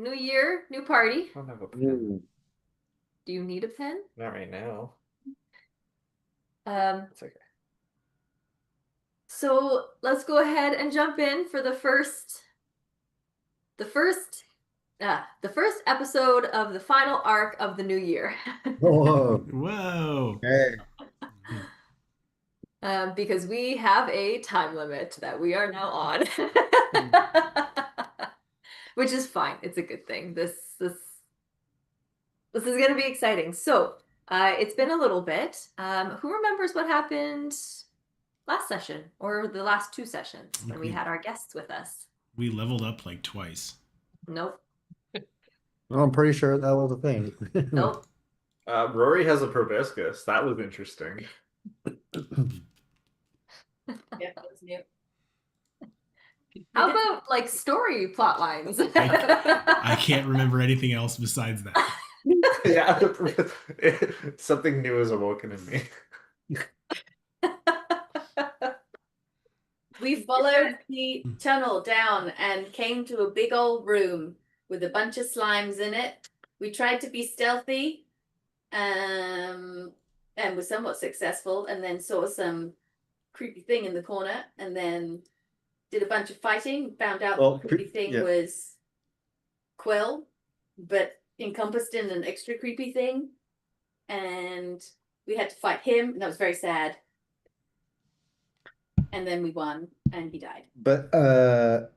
new year, new party. I don't have a pen. Ooh. Do you need a pen? Not right now. Um, It's okay. so let's go ahead and jump in for the first episode of the final arc of the new year. Whoa. Whoa. Hey. Because we have a time limit that we are now on. Which is fine. It's a good thing. This is gonna be exciting. So, it's been a little bit. Who remembers what happened last session or the last two sessions when we had our guests with us? We leveled up like twice. Nope. Well, I'm pretty sure that was a thing. Nope. Rory has a proboscis. That was interesting. Yeah, that was new. How about like story plot lines? I can't remember anything else besides that. Yeah, something new is awoken in me. We followed the tunnel down and came to a big old room with a bunch of slimes in it. We tried to be stealthy, and were somewhat successful, and then saw some creepy thing in the corner, and then did a bunch of fighting, found out the creepy thing was Quill, but encompassed in an extra creepy thing, and we had to fight him, and that was very sad. And then we won, and he died. But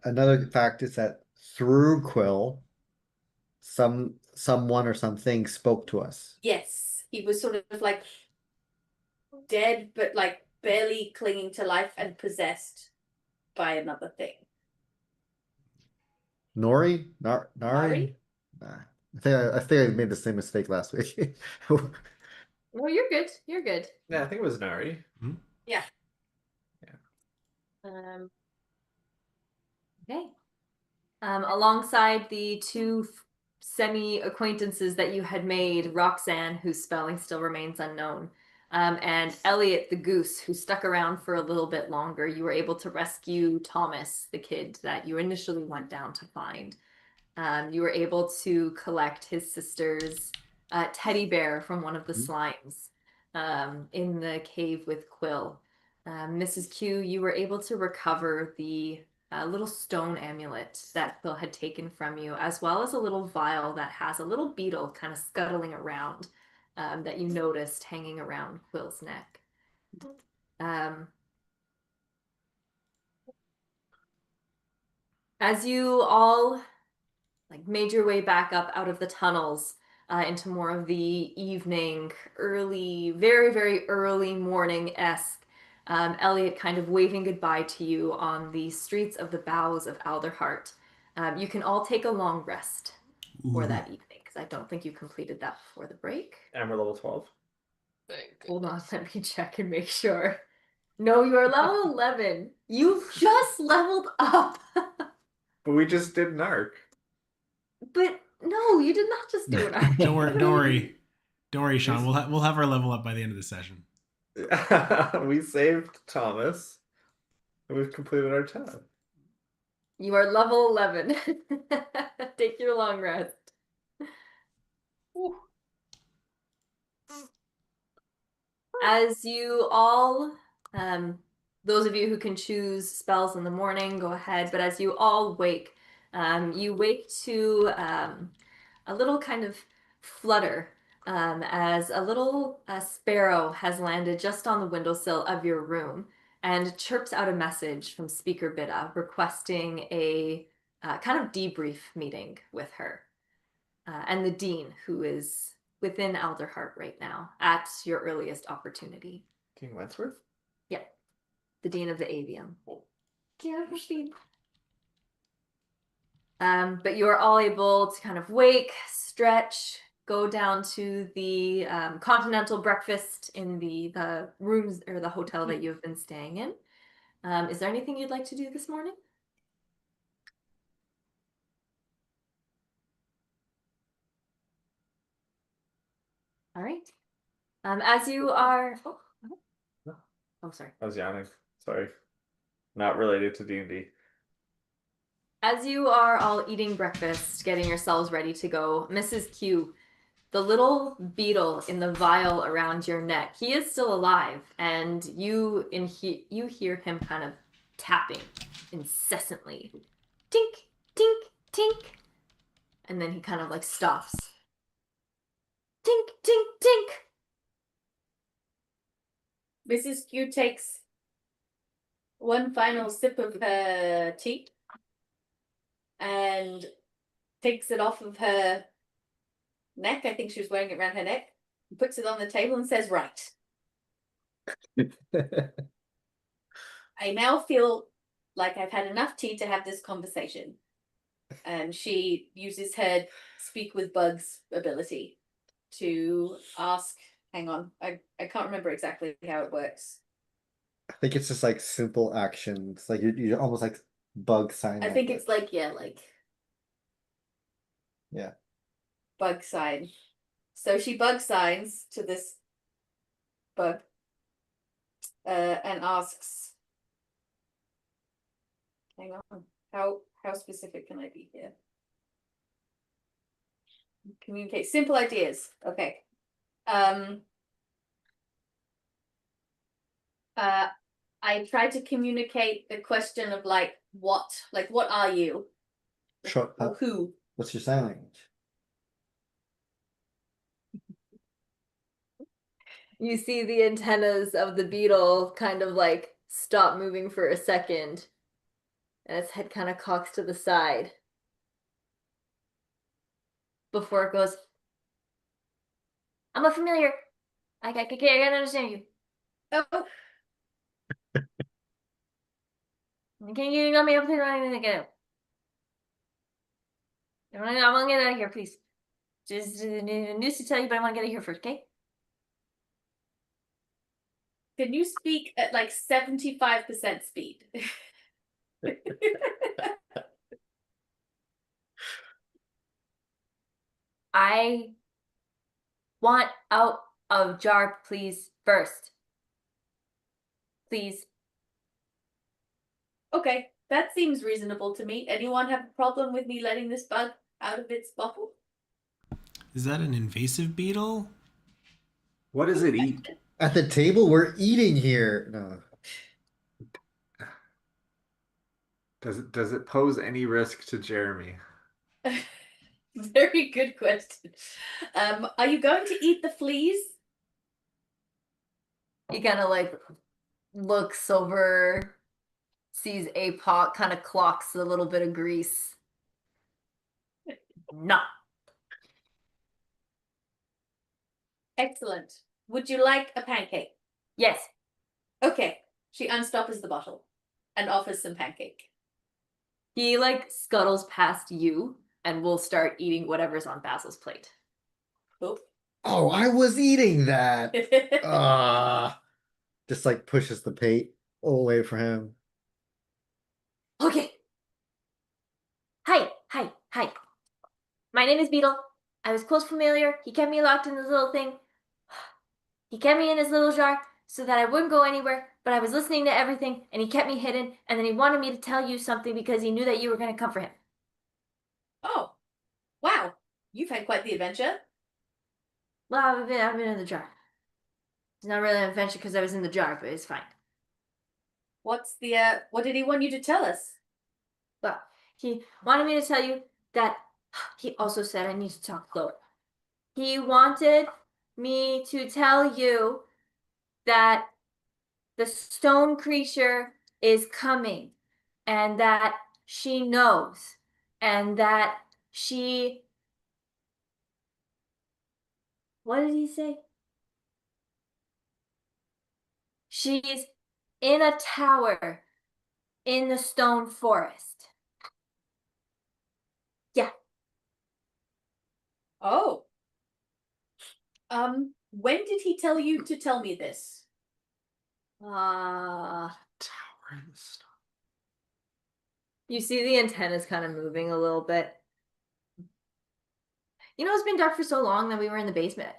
another fact is that through Quill, someone or something spoke to us. Yes, he was sort of like dead, but like barely clinging to life and possessed by another thing. Nary? Nary? Nary? Nah. I think I made the same mistake last week. No, you're good. You're good. Yeah, I think it was Nary. Yeah. Okay. Alongside the two semi-acquaintances that you had made, Roxanne, whose spelling still remains unknown, and Elliot the goose, who stuck around for a little bit longer, you were able to rescue Thomas, the kid that you initially went down to find. You were able to collect his sister's teddy bear from one of the slimes in the cave with Quill. Mrs. Q, you were able to recover the little stone amulet that Quill had taken from you, as well as a little vial that has a little beetle kind of scuttling around that you noticed hanging around Quill's neck. As you all made your way back up out of the tunnels into more of the evening, early, very, very early morning-esque, Elliot kind of waving goodbye to you on the streets of the boughs of Alderheart. You can all take a long rest for that evening, because I don't think you completed that before the break. And we're level 12. Hold on, let me check and make sure. No, you're level 11. You've just leveled up. But we just did an arc. But no, you did not just do an arc. Don't worry, Sean. We'll have our level up by the end of the session. We saved Thomas, and we've completed our time. You are level 11. Take your long rest. As you all, those of you who can choose spells in the morning, go ahead. But as you all wake, you wake to a little kind of flutter as a little sparrow has landed just on the windowsill of your room and chirps out a message from Speaker Bidda requesting a kind of debrief meeting with her and the dean, who is within Alderheart right now at your earliest opportunity. Dean Wentworth? Yeah, the dean of the avium. But you are all able to kind of wake, stretch, go down to the continental breakfast in the rooms or the hotel that you have been staying in. Is there anything you'd like to do this morning? All right. As you are... Oh, sorry. I was yawning. Sorry. Not related to D&D. As you are all eating breakfast, getting yourselves ready to go, Mrs. Q, the little beetle in the vial around your neck, he is still alive, and you hear him kind of tapping incessantly. Tink, tink, tink. And then he kind of like stops. Tink, tink, tink. Mrs. Q takes one final sip of her tea and takes it off of her neck. I think she was wearing it around her neck. Puts it on the table and says, "Right. I now feel like I've had enough tea to have this conversation." And she uses her speak with bugs ability to ask, hang on, I can't remember exactly how it works. I think it's just like simple actions. Like you're almost like bug sign. I think it's like, yeah, like Yeah. bug sign. So she bug signs to this bug and asks, hang on, how specific can I be here? Communicate simple ideas. Okay. I try to communicate the question of like what are you? Sure. Or who? What's your sign language? You see the antennas of the beetle kind of like stop moving for a second, and its head kind of cocks to the side before it goes, "I'm a familiar. I can't understand you. Oh, Can you let me up there and get out? I want to get out of here, please. Just news to tell you, but I want to get out of here first, okay?" can you speak at like 75% speed? I want out of jar, please, first. Please. Okay, that seems reasonable to me. Anyone have a problem with me letting this bug out of its bottle? Is that an invasive beetle? What does it eat? At the table, we're eating here. No. Does it pose any risk to Jeremy? Very good question. Are you going to eat the fleas? He kind of like looks over, sees Apoc, kind of clocks a little bit of grease. No. Excellent. Would you like a pancake? Yes. Okay. She unstoppers the bottle and offers some pancake. He like scuttles past you and will start eating whatever's on Basil's plate. Oop. Oh, I was eating that. Just like pushes the plate away from him. Okay. Hi. My name is Beetle. I was close familiar. He kept me locked in this little thing. He kept me in his little jar so that I wouldn't go anywhere, but I was listening to everything, and he kept me hidden, and then he wanted me to tell you something because he knew that you were going to come for him. Oh, wow. You've had quite the adventure. Well, I've been in the jar. It's not really an adventure because I was in the jar, but it's fine. What did he want you to tell us? Well, he wanted me to tell you that he also said I need to talk slower. He wanted me to tell you that the stone creature is coming and that she knows and that she. What did he say? She's in a tower in the stone forest. Yeah. Oh. When did he tell you to tell me this? Tower in the stone. You see the antennas kind of moving a little bit. You know, it's been dark for so long that we were in the basement.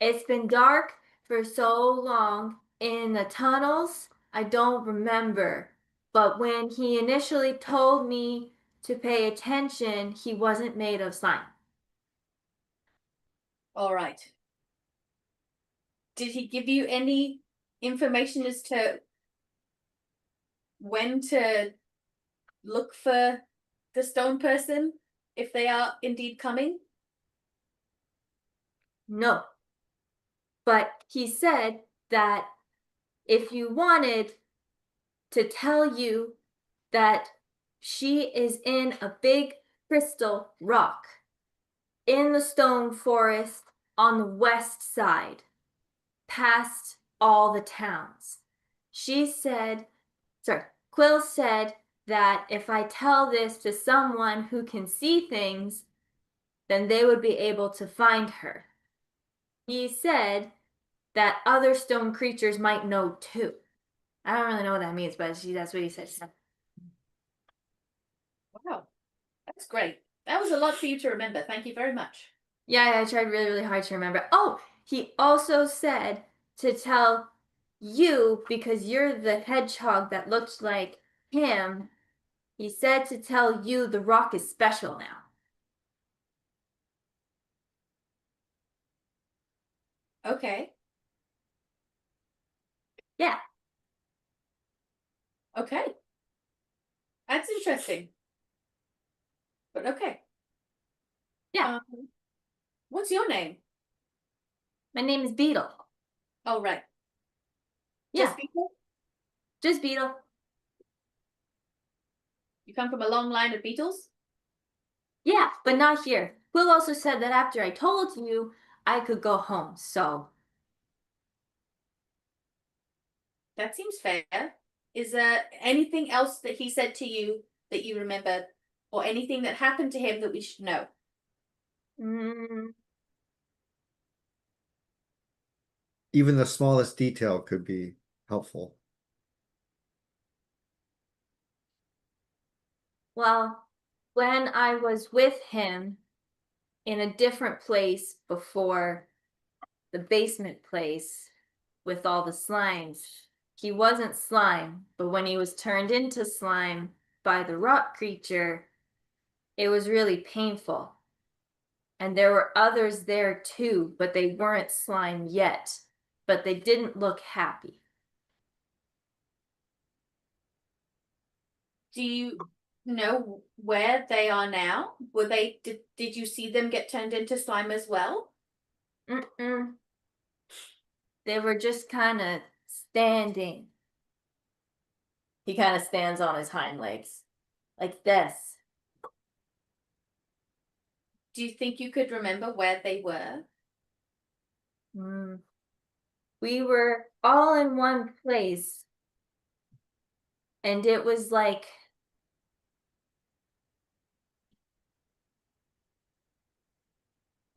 It's been dark for so long in the tunnels. I don't remember But when he initially told me to pay attention, he wasn't made of slime. All right. Did he give you any information as to when to look for the stone person if they are indeed coming? No. But he said that if you wanted to tell you that she is in a big crystal rock in the stone forest on the west side, past all the towns. Quill said that if I tell this to someone who can see things, then they would be able to find her. He said that other stone creatures might know too. I don't really know what that means, but that's what he said. Wow, that's great. That was a lot for you to remember. Thank you very much. Yeah, I tried really, really hard to remember. Oh, he also said to tell you, because you're the hedgehog that looked like him, he said to tell you the rock is special now. Okay. Yeah. Okay. That's interesting. But okay. Yeah. What's your name? My name is Beetle. Oh, right. Yeah. Just Beetle? Just Beetle. You come from a long line of beetles? Yeah, but not here. Quill also said that after I told you, I could go home, so. That seems fair. Is there anything else that he said to you that you remember, or anything that happened to him that we should know? Even the smallest detail could be helpful. Well, when I was with him in a different place before the basement place with all the slimes, he wasn't slime, but when he was turned into slime by the rock creature, it was really painful. And there were others there too, but they weren't slime yet, but they didn't look happy. Do you know where they are now? Did you see them get turned into slime as well? Mm-mm. They were just kind of standing. He kind of stands on his hind legs, like this. Do you think you could remember where they were? We were all in one place, and it was like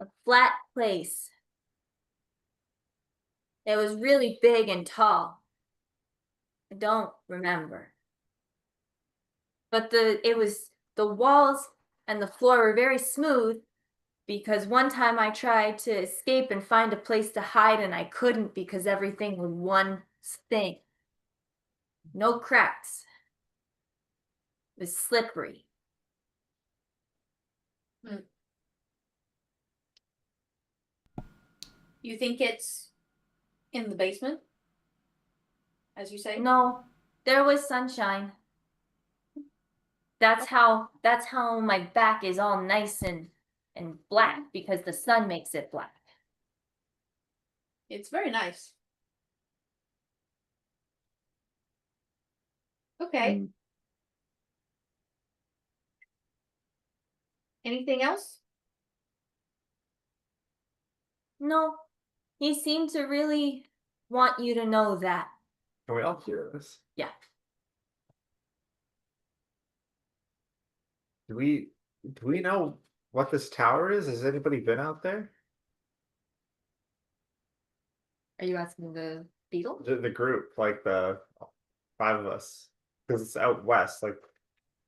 a flat place. It was really big and tall. I don't remember. But the walls and the floor were very smooth because one time I tried to escape and find a place to hide and I couldn't because everything was one thing. No cracks. It was slippery. You think it's in the basement? As you say? No, there was sunshine. That's how my back is all nice and black because the sun makes it black. It's very nice. Okay. Anything else? No, he seemed to really want you to know that. Can we all hear this? Yeah. Do we know what this tower is? Has anybody been out there? Are you asking the beetle? The group, like the 5 of us, because it's out west. Like,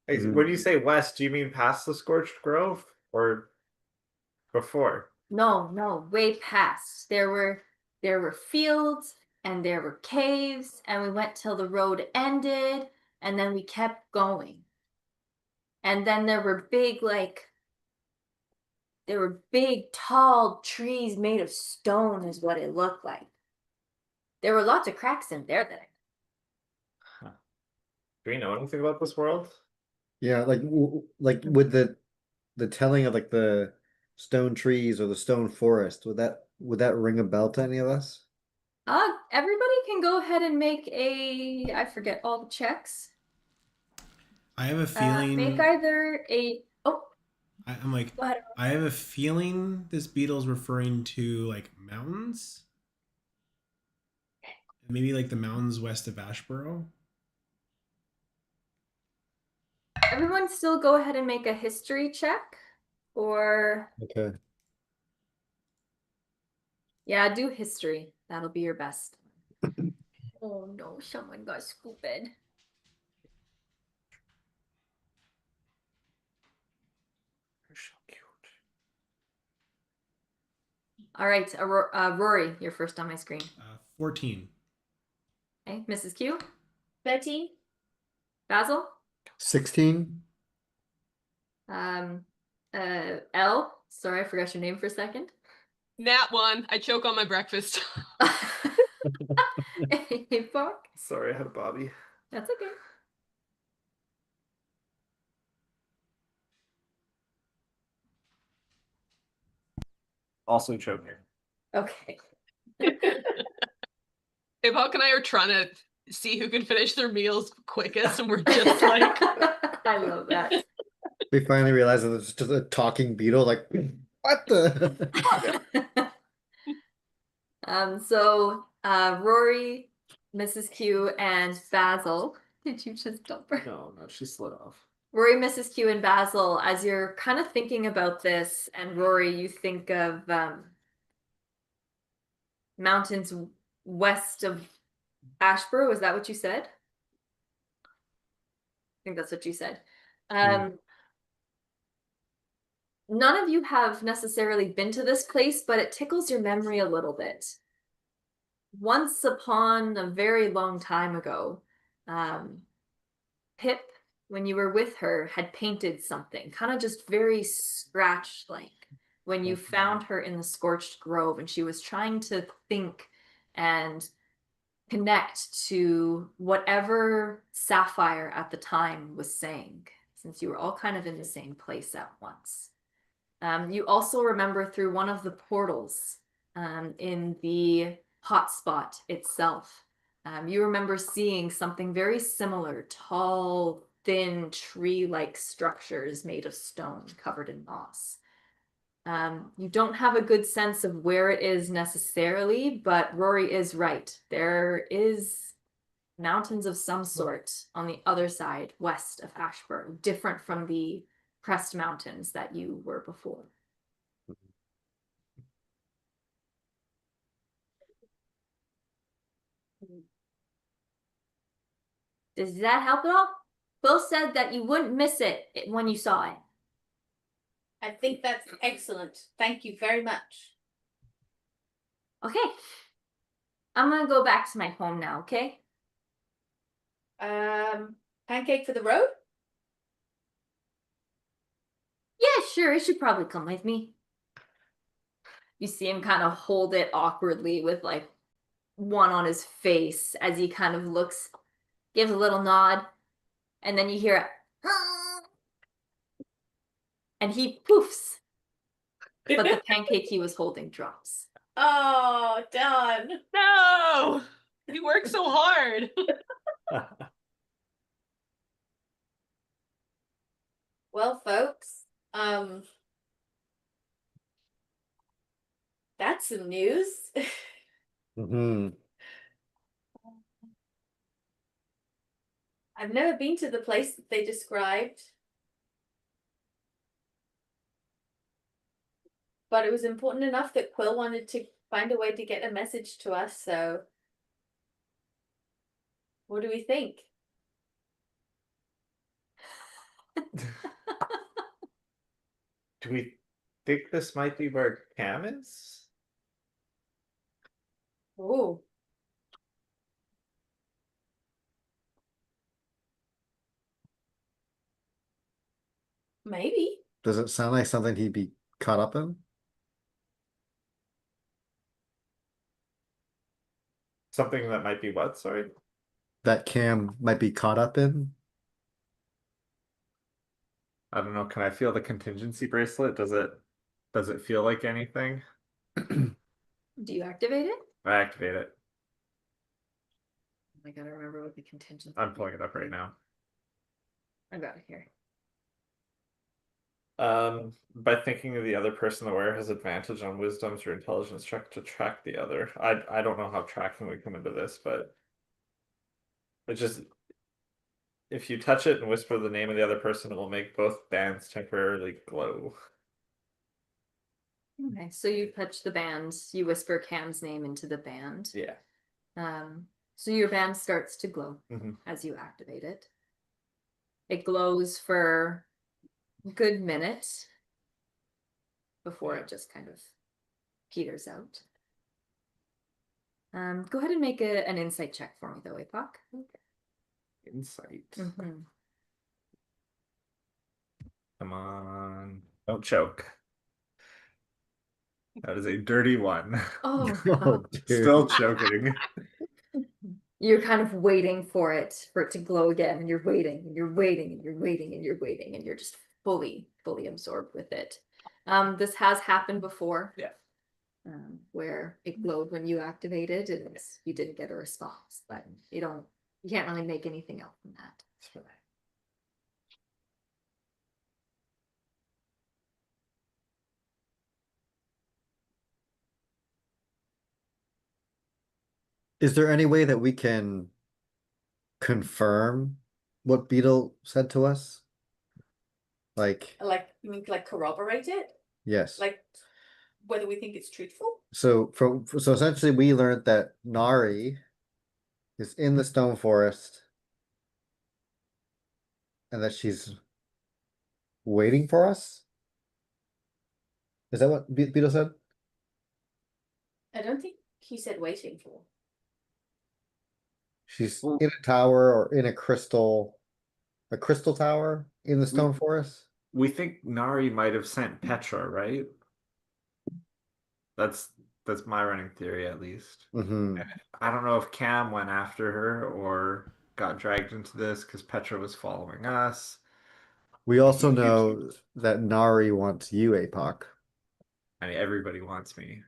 when you say west, do you mean past the Scorched Grove or before? No, way past. There were fields and there were caves, and we went till the road ended, and then we kept going. And then there were big, tall trees made of stone, is what it looked like. There were lots of cracks in there that Do we know anything about this world? Yeah, like with the telling of like the stone trees or the stone forest, would that ring a bell to any of us? everybody can go ahead and make I forget all the checks. I have a feeling. Make either I'm like, go ahead. I have a feeling this beetle's referring to like mountains. Maybe like the mountains west of Ashboro. Everyone still go ahead and make a history check. Or Okay. yeah, do history. That'll be your best. Oh no, someone got stupid. They're so cute. All right, Rory, you're first on my screen. 14. Okay, Mrs. Q, 13. Basil, 16? Elle. Sorry, I forgot your name for a second. Nat 1. I choke on my breakfast. Apoc. Sorry, I had a Bobby. That's okay. Also choking. Okay. Apoc and I are trying to see who can finish their meals quickest, and we're just like, I love that. We finally realized that it's just a talking beetle, like what the So Rory, Mrs. Q, and Basil. Did you just dump her? No, she slid off. Rory, Mrs. Q, and Basil, as you're kind of thinking about this, and Rory, you think of mountains west of Ashboro. Is that what you said? I think that's what you said. None of you have necessarily been to this place, but it tickles your memory a little bit. Once upon a very long time ago, Pip, when you were with her, had painted something, kind of just very scratch-like, when you found her in the scorched grove, and she was trying to think and connect to whatever Sapphire at the time was saying, since you were all kind of in the same place at once. You also remember through one of the portals in the hotspot itself. You remember seeing something very similar, tall, thin, tree-like structures made of stone covered in moss. You don't have a good sense of where it is necessarily, but Rory is right. There is mountains of some sort on the other side, west of Ashburn, different from the Crest Mountains that you were before. Does that help at all? Bill said that you wouldn't miss it when you saw it. I think that's excellent. Thank you very much. Okay. I'm gonna go back to my home now, okay? Pancake for the road? Yeah, sure, it should probably come with me. You see him kind of hold it awkwardly with like one on his face as he kind of looks, gives a little nod, and then you hear it, and he poofs. But the pancake he was holding drops. Oh, done. no! You worked so hard. Well, folks, that's some news. I've never been to the place that they described. But it was important enough that Quill wanted to find a way to get a message to us, so what do we think? Do we think this might be where Cam is? Ooh. Maybe. Does it sound like something he'd be caught up in? Something that might be what? Sorry. That Cam might be caught up in? I don't know. Can I feel the contingency bracelet? Does it feel like anything? Do you activate it? I activate it. I gotta remember what the contingency. I'm pulling it up right now. I got it here. By thinking of the other person, the wearer has advantage on wisdoms or intelligence check to track the other. I don't know how tracking would come into this, but it just if you touch it and whisper the name of the other person, it will make both bands temporarily glow. Okay, so you touch the band, you whisper Cam's name into the band. Yeah. So your band starts to glow as you activate it. It glows for a good minute before it just kind of peters out. Go ahead and make an insight check for me, though, Apoc. Insight. Mm-hmm. Come on. Don't choke. That is a dirty one. Oh, Oh, dude. Still choking. you're kind of waiting for it to glow again, and you're waiting, and you're waiting, and you're waiting, and you're waiting, and you're just fully absorbed with it. This has happened before. Yeah. Where it glowed when you activated, and you didn't get a response, but you can't really make anything out from that. Is there any way that we can confirm what Beetle said to us? Like, You mean like corroborate it? yes. Like whether we think it's truthful? So essentially we learned that Nary is in the stone forest and that she's waiting for us. Is that what Beetle said? I don't think he said waiting for. She's in a tower or in a crystal tower in the stone forest. We think Nary might have sent Petra, right? That's my running theory, at least. Mm-hmm. I don't know if Cam went after her or got dragged into this because Petra was following us. We also know that Nary wants you, Apoc. I mean, everybody wants me.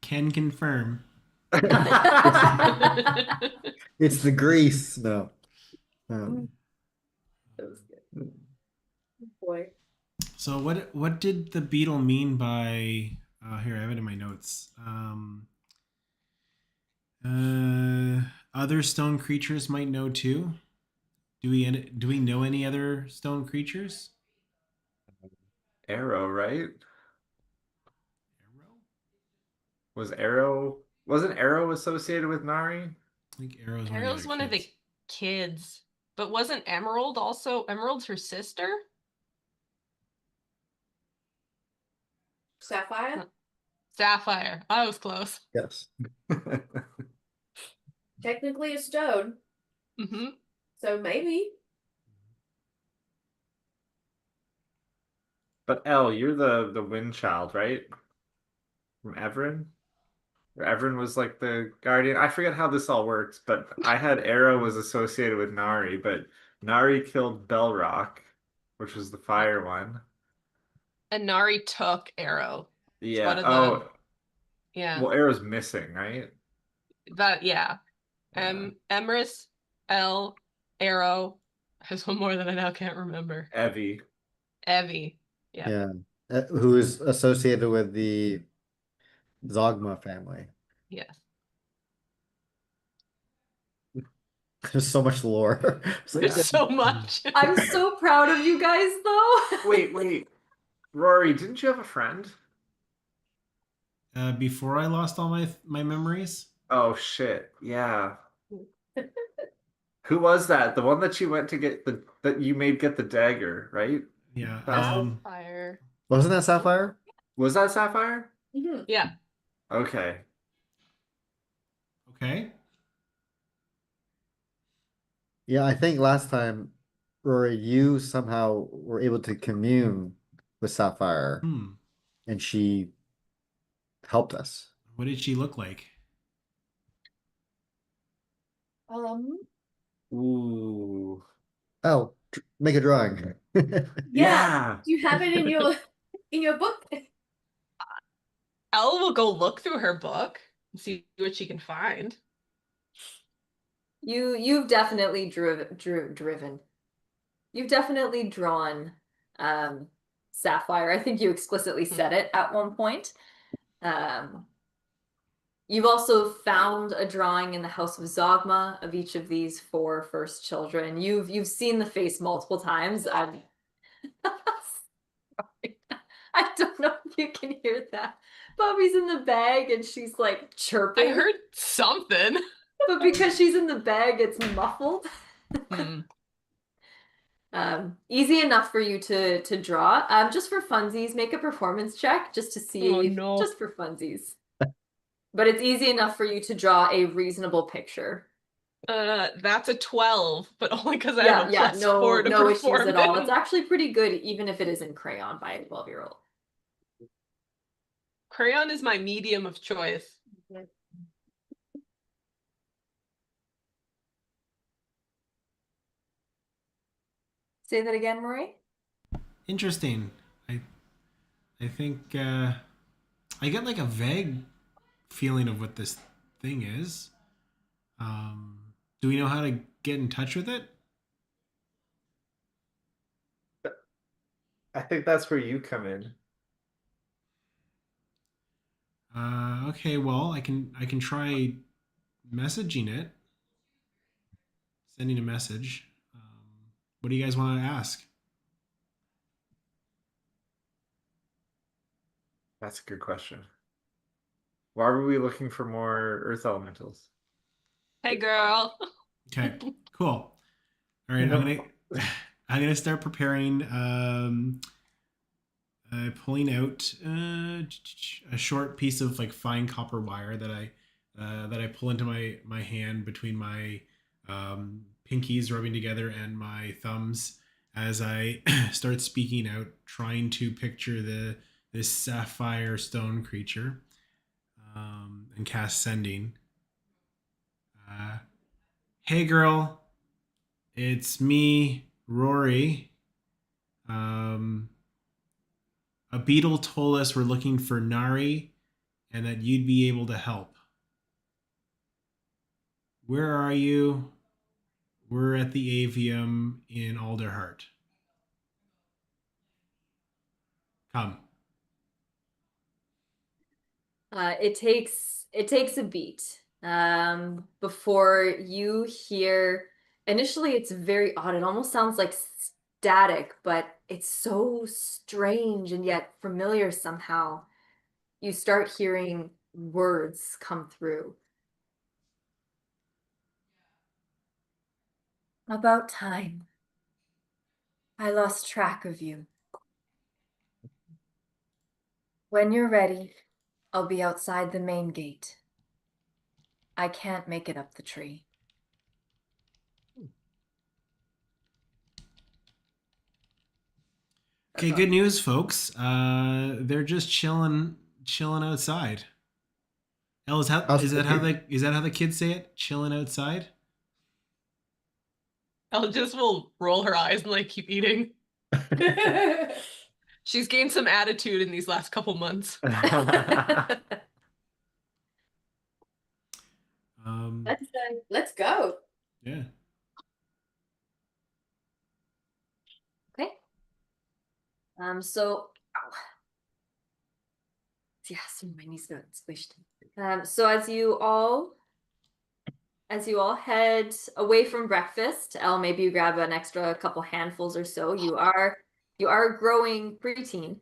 Can confirm. It's the grease. No. That was good. Boy. So what did the beetle mean by here I have it in my notes. Other stone creatures might know too. Do we know any other stone creatures? Arrow, right? Arrow? Wasn't Arrow associated with Nary? I think Arrow's Arrow's one of the kids. But wasn't Emerald also? Emerald's her sister? Sapphire? Sapphire. I was close. Yes. Technically a stone, Mm-hmm. so maybe. But Elle, you're the wind child, right? From Everin? Or Everin was like the guardian. I forget how this all works, but I had Arrow was associated with Nary, but Nary killed Bellrock, which was the fire one. And Nari took Arrow. Yeah. One of Oh, the, yeah. well, Arrow's missing, right? That yeah. Yeah. Emrys, L, Arrow. There's one more that I now can't remember. Evie. Evie. Yeah. Yeah. Who is associated with the Zogma family. Yes. There's so much lore. It's like, There's so much. I'm so proud of you guys, though. Wait. Rory, didn't you have a friend? Before I lost all my memories. Oh shit. Yeah. Who was that? The one that you went to get that you made get the dagger, right? Yeah. Sapphire. wasn't that Sapphire? Was that Sapphire? Mm-hmm. Yeah. Okay. Okay. Yeah, I think last time, Rory, you somehow were able to commune with Sapphire, Hmm. and she helped us. What did she look like? Um, Ooh. Oh, make a drawing. yeah. Do you have it in your book? Elle will go look through her book and see what she can find. You've definitely driven. You've definitely drawn Sapphire. I think you explicitly said it at one point. You've also found a drawing in the House of Zogma of each of these four first children. You've seen the face multiple times. I'm sorry. I don't know if you can hear that. Bobby's in the bag and she's like chirping. I heard something. But because she's in the bag, it's muffled. Hmm. Easy enough for you to draw. Just for funsies, make a performance check just to see, Oh, no. just for funsies. But it's easy enough for you to draw a reasonable picture. That's a 12, but only because I have a plus no, 4 to no issues at all. It's performance. actually pretty good, even if it isn't crayon by a 12-year-old. Crayon is my medium of choice. Say that again, Rory. Interesting. I think I get like a vague feeling of what this thing is. Do we know how to get in touch with it? I think that's where you come in. Okay, well, I can try messaging it, sending a message. What do you guys want to ask? That's a good question. Why were we looking for more earth elementals? Hey, girl. Okay, cool. All right, You know- I'm gonna start preparing. Pulling out a short piece of like fine copper wire that I pull into my hand between my pinkies rubbing together and my thumbs as I start speaking out, trying to picture this sapphire stone creature, and cast sending. Hey girl, it's me, Rory. A beetle told us we're looking for Nary and that you'd be able to help. Where are you? We're at the avium in Alderheart. Come. It takes a beat before you hear. Initially, it's very odd. It almost sounds like static, but it's so strange and yet familiar somehow. You start hearing words come through. About time. I lost track of you. When you're ready, I'll be outside the main gate. I can't make it up the tree. Okay, good news, folks. They're just chilling outside. Elle, is that how the kids say it? Chilling outside? Elle just will roll her eyes and like keep eating. She's gained some attitude in these last couple months. Let's go. Yeah. Okay. So, ow. Yes, my knees got squished. So as you all head away from breakfast, Elle, maybe you grab an extra couple handfuls or so. You are a growing preteen.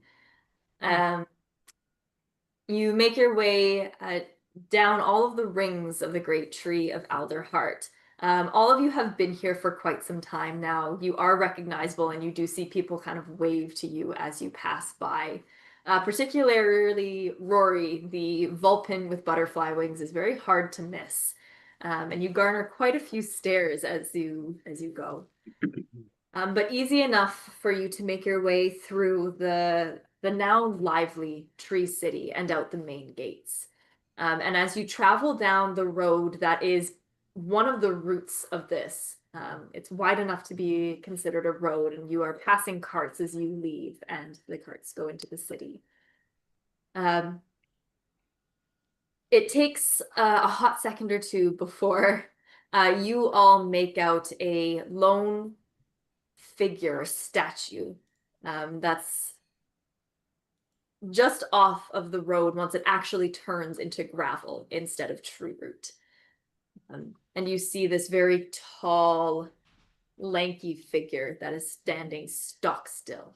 You make your way down all of the rings of the great tree of Alderheart. All of you have been here for quite some time now. You are recognizable, and you do see people kind of wave to you as you pass by. Particularly Rory, the Vulpin with butterfly wings, is very hard to miss. and you garner quite a few stares as you go. But easy enough for you to make your way through the now lively Tree City and out the main gates. And as you travel down the road that is one of the routes of this, it's wide enough to be considered a road, and you are passing carts as you leave, and the carts go into the city. It takes a hot second or two before you all make out a lone figure, statue, that's just off of the road once it actually turns into gravel instead of true root. And you see this very tall, lanky figure that is standing stock still.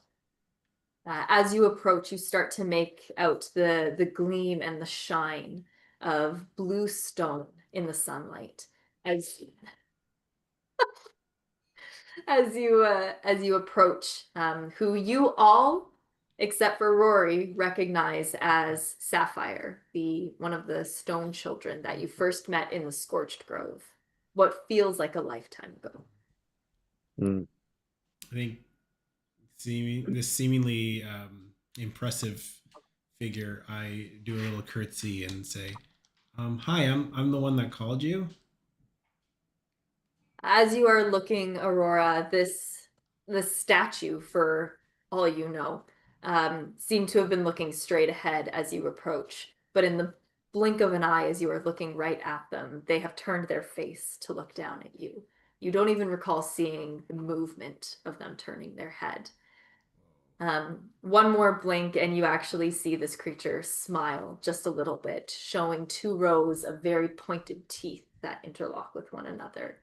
As you approach, you start to make out the gleam and the shine of blue stone in the sunlight as you approach, who you all, except for Rory, recognize as Sapphire, the one of the stone children that you first met in the Scorched Grove, what feels like a lifetime ago. I think this seemingly impressive figure, I do a little curtsy and say, "Hi, I'm the one that called you." As you are looking, Aurora, this statue, for all you know, seemed to have been looking straight ahead as you approach. But in the blink of an eye, as you are looking right at them, they have turned their face to look down at you. You don't even recall seeing the movement of them turning their head. One more blink, and you actually see this creature smile just a little bit, showing 2 rows of very pointed teeth that interlock with one another.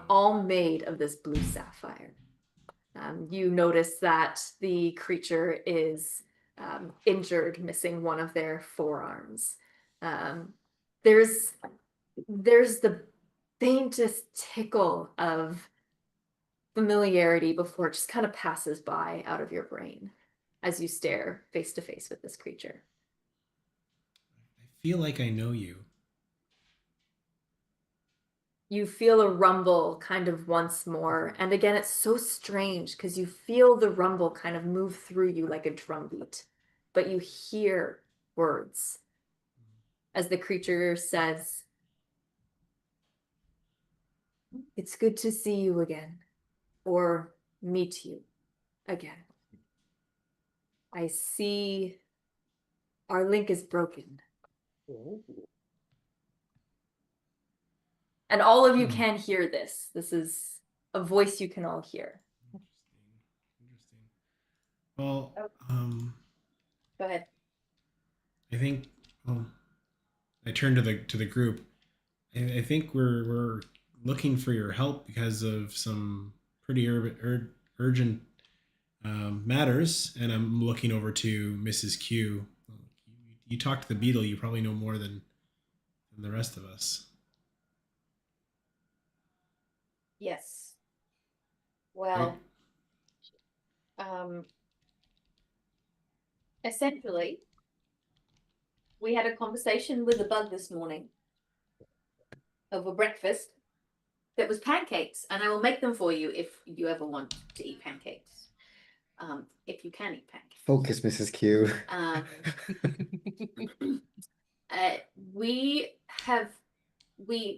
All made of this blue sapphire. You notice that the creature is injured, missing one of their forearms. There's the faintest tickle of familiarity before it just kind of passes by out of your brain as you stare face to face with this creature. I feel like I know you. You feel a rumble kind of once more. And again, it's so strange because you feel the rumble kind of move through you like a drumbeat, but you hear words as the creature says, "It's good to see you again, or meet you again. I see our link is broken." And all of you can hear this. This is a voice you can all hear. Interesting. Well, Go ahead. I think I turn to the group. I think we're looking for your help because of some pretty urgent matters, and I'm looking over to Mrs. Q. You talked to the Beetle. You probably know more than the rest of us. Yes. Well, essentially, we had a conversation with a bug this morning over breakfast that was pancakes, and I will make them for you if you ever want to eat pancakes. If you can eat pancakes. Focus, Mrs. Q. We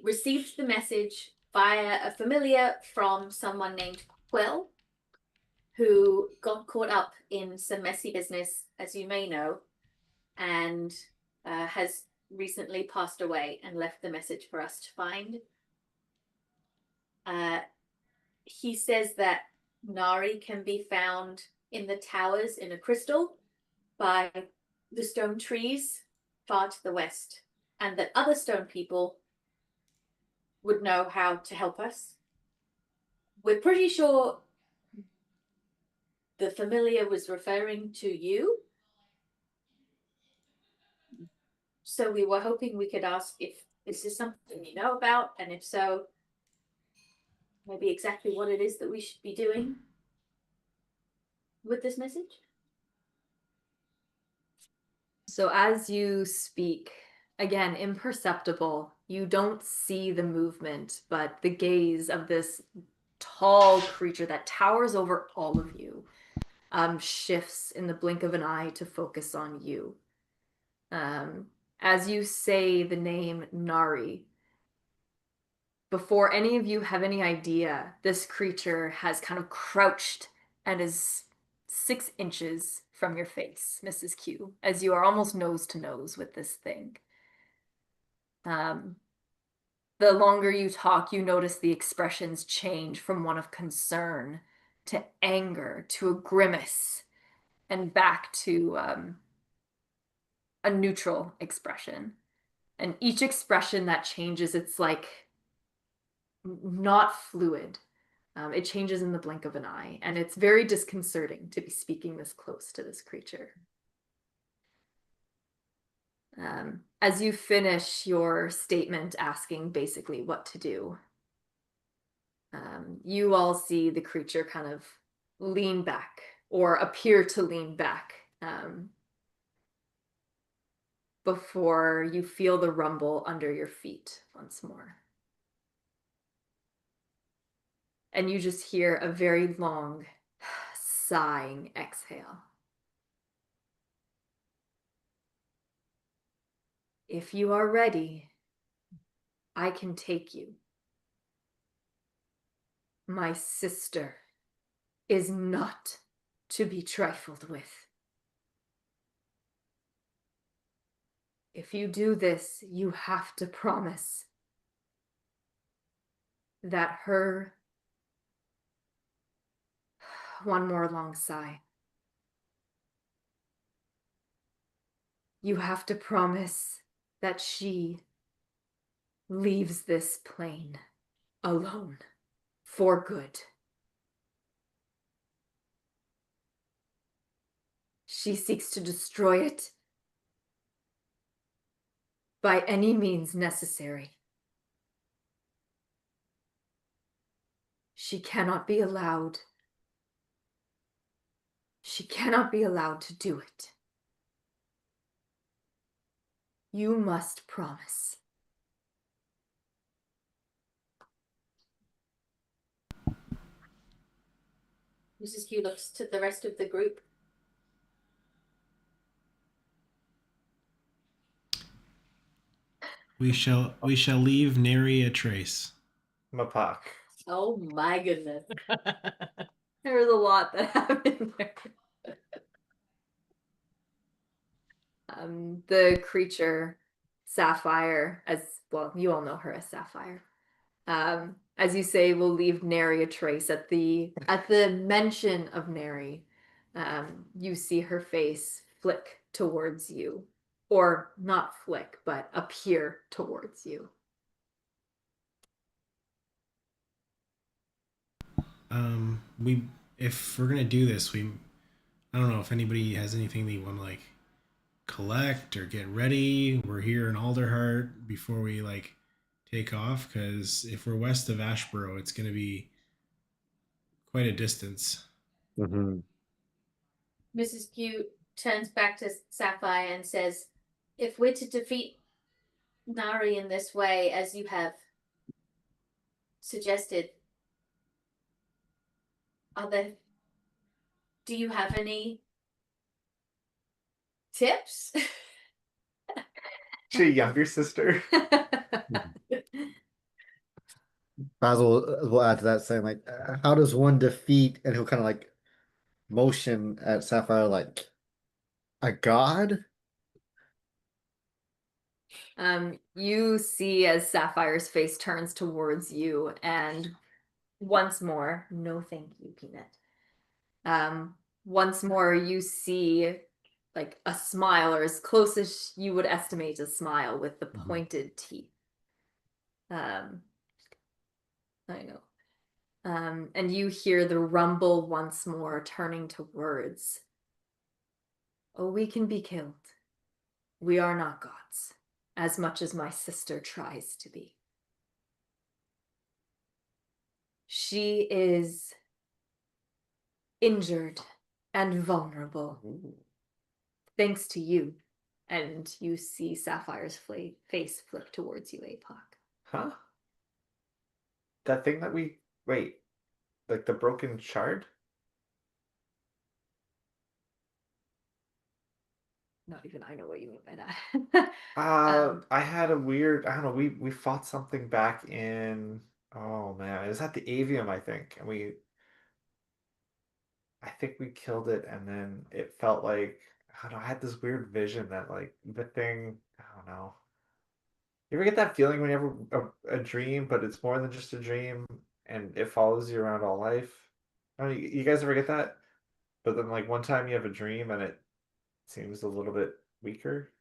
received the message via a familiar from someone named Quill, who got caught up in some messy business, as you may know, and has recently passed away and left the message for us to find. He says that Nary can be found in the towers in a crystal by the stone trees far to the west, and that other stone people would know how to help us. We're pretty sure the familiar was referring to you. So we were hoping we could ask if this is something you know about, and if so, maybe exactly what it is that we should be doing with this message. So as you speak, again, imperceptible, You don't see the movement, but the gaze of this tall creature that towers over all of you shifts in the blink of an eye to focus on you. As you say the name Nary, before any of you have any idea, this creature has kind of crouched and is 6 inches from your face, Mrs. Q, as you are almost nose to nose with this thing. The longer you talk, you notice the expressions change from one of concern to anger to a grimace and back to a neutral expression. And each expression that changes, it's like not fluid. It changes in the blink of an eye, and it's very disconcerting to be speaking this close to this creature. As you finish your statement asking basically what to do, you all see the creature kind of lean back or appear to lean back before you feel the rumble under your feet once more. And you just hear a very long, sighing exhale. If you are ready, I can take you. My sister is not to be trifled with. If you do this, you have to promise that her... One more long sigh. You have to promise that she leaves this plane alone for good. She seeks to destroy it by any means necessary. She cannot be allowed. She cannot be allowed to do it. You must promise. Mrs. Q looks to the rest of the group. We shall leave Nary a trace. Apoc. Oh my goodness. There was a lot that happened there. The creature, Sapphire, as well, you all know her as Sapphire. As you say, we'll leave Nary a trace. At the mention of Nary, you see her face flick towards you. Or not flick, but appear towards you. If we're gonna do this, I don't know if anybody has anything that you want to like collect or get ready. We're here in Alderheart before we like take off, because if we're west of Ashborough, it's gonna be quite a distance. Mm-hmm. Mrs. Q turns back to Sapphire and says, if we're to defeat Nary in this way, as you have suggested, do you have any tips? She a younger sister. Basil will add to that saying like, how does one defeat? And he'll kind of like motion at Sapphire like a god. You see as Sapphire's face turns towards you, and once more, no thank you, Peanut. Once more, you see like a smile, or as close as you would estimate a smile with the pointed teeth. I know. And you hear the rumble once more, turning to words. Oh, we can be killed. We are not gods, as much as my sister tries to be. She is injured and vulnerable. Thanks to you. And you see Sapphire's face flip towards you, Apoc. Huh? That thing that we wait, like the broken shard? Not even I know what you mean by that. I had a weird, I don't know, we fought something back in, oh man, it was at the avium, I think. And I think we killed it, and then it felt like, I don't know, I had this weird vision that like the thing, I don't know. You ever get that feeling when you have a dream, but it's more than just a dream and it follows you around all life? I don't know, you guys ever get that? But then like one time you have a dream and it seems a little bit weaker.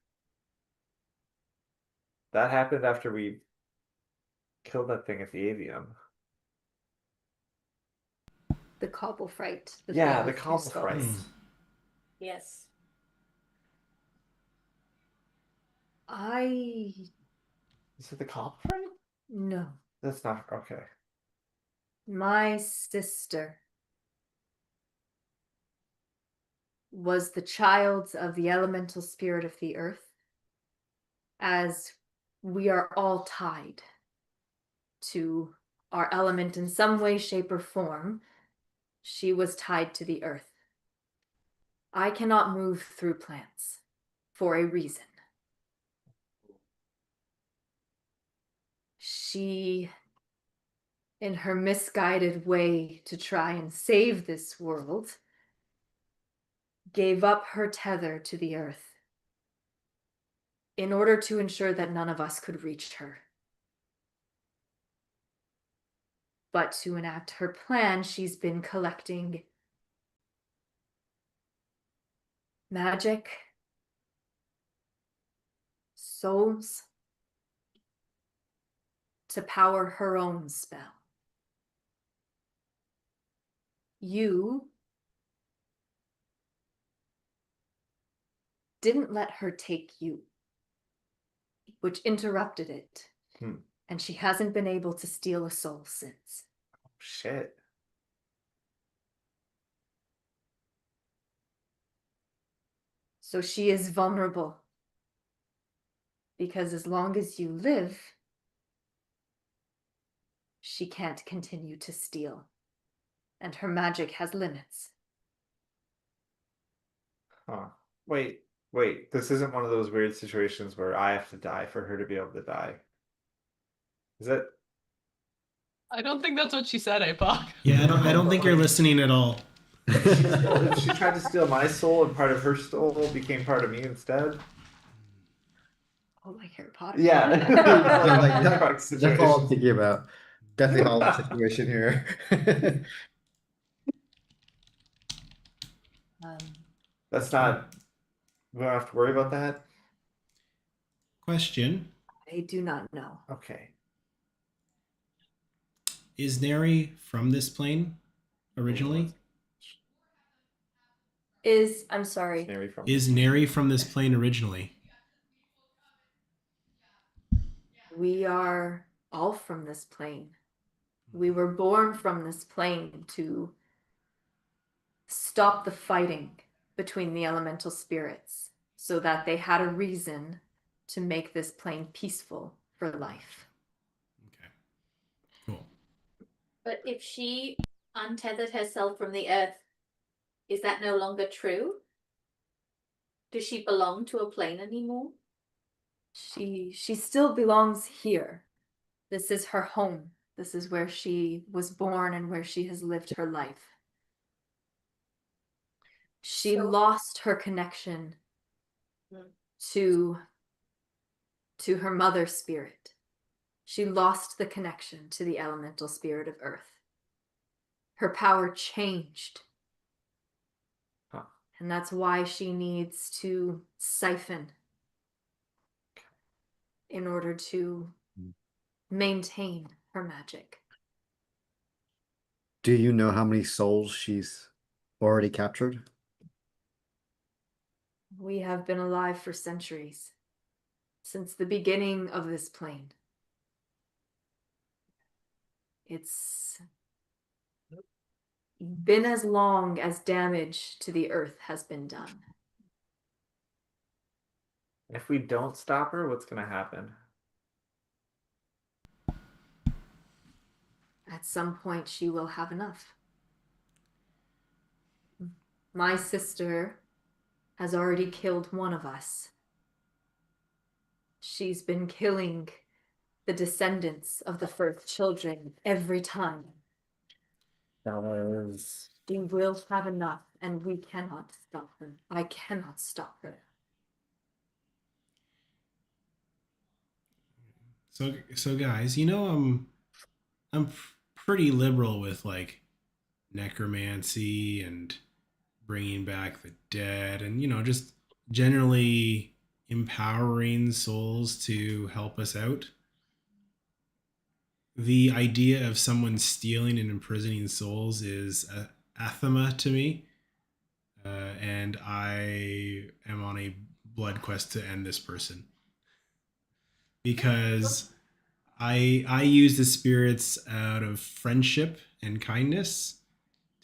That happened after we killed that thing at the avium. The cobble fright. Yeah, thing the with two cobble skulls. fright. Yes. Is it the cobble fright? No. That's not okay. My sister was the child of the elemental spirit of the earth, as we are all tied to our element in some way, shape, or form. She was tied to the earth. I cannot move through plants for a reason. She, in her misguided way to try and save this world, gave up her tether to the earth in order to ensure that none of us could reach her. But to enact her plan, she's been collecting magic, souls, to power her own spell. You didn't let her take you, which interrupted it. And she hasn't been able to steal a soul since. Oh, shit. So she is vulnerable. Because as long as you live, she can't continue to steal. And her magic has limits. Huh. Wait. This isn't one of those weird situations where I have to die for her to be able to die. Is it? I don't think that's what she said, Apoc. Yeah, I don't think you're listening at all. If she tried to steal my soul and part of her soul became part of me instead. Oh, like Harry Potter. Yeah. Yeah, like That's that's all I'm thinking about. Definitely all the situation here. That's not. We don't have to worry about that. Question: I do not know. Okay. Is Nary from this plane originally? I'm sorry. Is Nary from this plane originally? We are all from this plane. We were born from this plane to stop the fighting between the elemental spirits so that they had a reason to make this plane peaceful for life. Okay. Cool. But if she untethered herself from the earth, is that no longer true? Does she belong to a plane anymore? She still belongs here. This is her home. This is where she was born and where she has lived her life. She lost her connection to her mother spirit. She lost the connection to the elemental spirit of earth. Her power changed. Huh. And that's why she needs to siphon in order to maintain her magic. Do you know how many souls she's already captured? We have been alive for centuries, since the beginning of this plane. It's been as long as damage to the earth has been done. If we don't stop her, what's gonna happen? At some point, she will have enough. My sister has already killed one of us. She's been killing the descendants of the first children every time. That was She will have enough, and we cannot stop her. I cannot stop her. So guys, you know I'm pretty liberal with like necromancy and bringing back the dead, and just generally empowering souls to help us out. The idea of someone stealing and imprisoning souls is anathema to me, and I am on a blood quest to end this person because I use the spirits out of friendship and kindness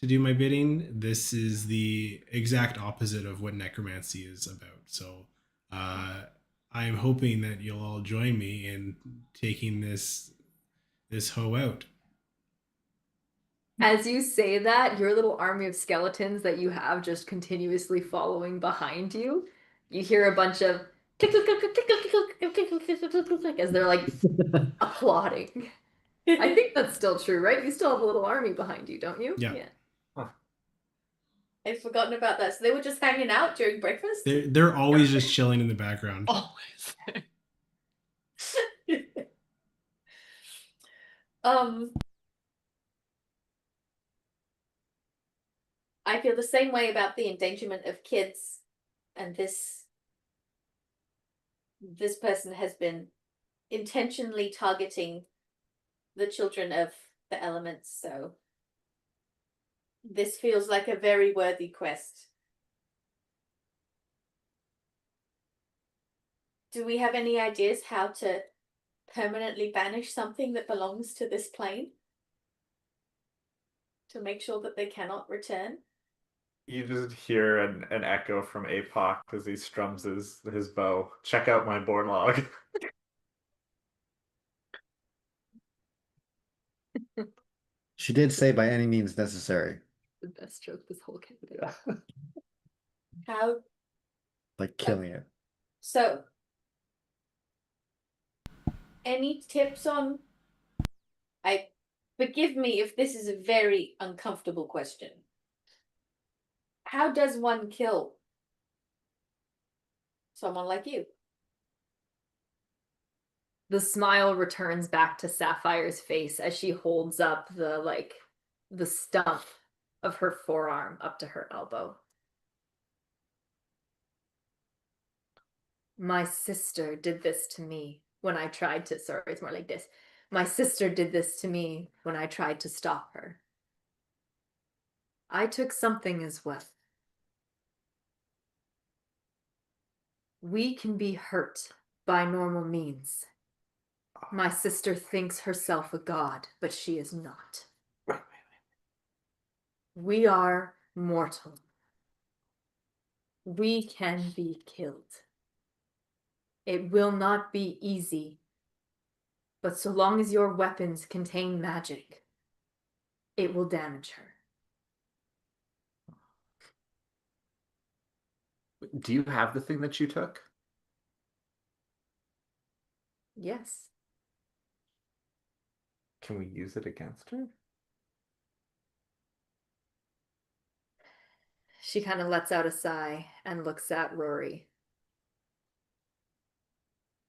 to do my bidding. This is the exact opposite of what necromancy is about. So I am hoping that you'll all join me in taking this hoe out. As you say that, your little army of skeletons that you have just continuously following behind you, you hear a bunch of click, click, click, click, click, click, click, click, click, click, click, click, click, as they're like applauding. I think that's still true, right? You still have a little army behind you, don't you? Yeah. I'd forgotten about that. So they were just hanging out during breakfast? They're always just chilling in the background. Always. I feel the same way about the endangerment of kids, and this person has been intentionally targeting the children of the elements, so this feels like a very worthy quest. Do we have any ideas how to permanently banish something that belongs to this plane? To make sure that they cannot return? You just hear an echo from Apoc as he strums his bow. Check out my board log. she did say by any means necessary, The best joke this whole campaign. Yeah. How? like killing it. So, any tips on? Forgive me if this is a very uncomfortable question. How does one kill someone like you? The smile returns back to Sapphire's face as she holds up the stump of her forearm up to her elbow. My sister did this to me when I tried to, sorry, it's more like this. My sister did this to me when I tried to stop her. I took something as well. We can be hurt by normal means. My sister thinks herself a god, but she is not. We are mortal. We can be killed. It will not be easy, but so long as your weapons contain magic, it will damage her. Do you have the thing that you took? Yes. Can we use it against her? She kind of lets out a sigh and looks at Rory.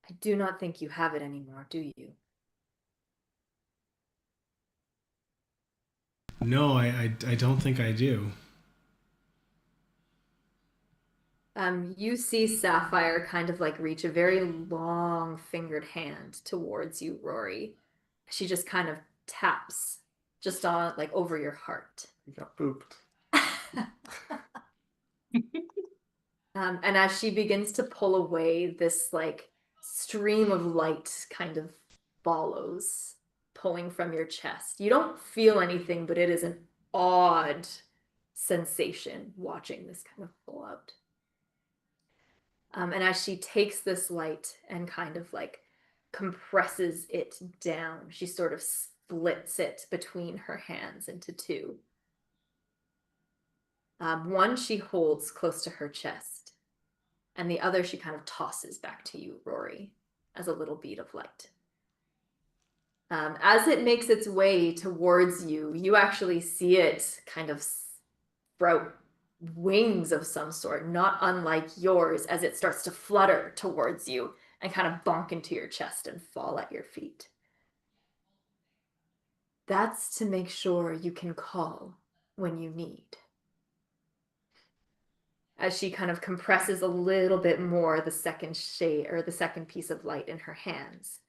I do not think you have it anymore, do you? No, I don't think I do. You see Sapphire kind of like reach a very long fingered hand towards you, Rory. She just kind of taps just on like over your heart. You got booped. And as she begins to pull away, this like stream of light kind of follows, pulling from your chest. You don't feel anything, but it is an odd sensation watching this kind of pull out. And as she takes this light and kind of like compresses it down, she sort of splits it between her hands into two. One she holds close to her chest, and the other she kind of tosses back to you, Rory, as a little bead of light. As it makes its way towards you, you actually see it kind of sprout wings of some sort, not unlike yours, as it starts to flutter towards you and kind of bonk into your chest and fall at your feet. That's to make sure you can call when you need. As she kind of compresses a little bit more the second shade or the second piece of light in her hands.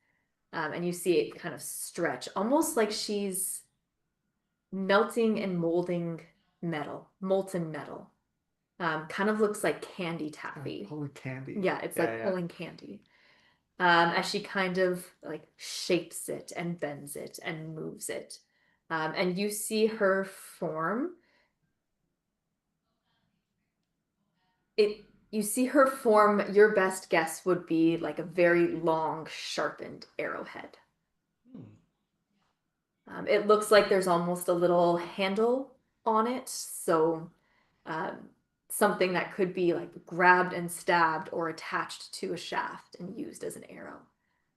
And you see it kind of stretch, almost like she's melting and molding metal, molten metal. Kind of looks like candy taffy. Pulling candy. Yeah, it's like pulling candy. As she kind of like shapes it and bends it and moves it. And you see her form. You see her form, your best guess would be like a very long, sharpened arrowhead. It looks like there's almost a little handle on it, so something that could be like grabbed and stabbed or attached to a shaft and used as an arrow,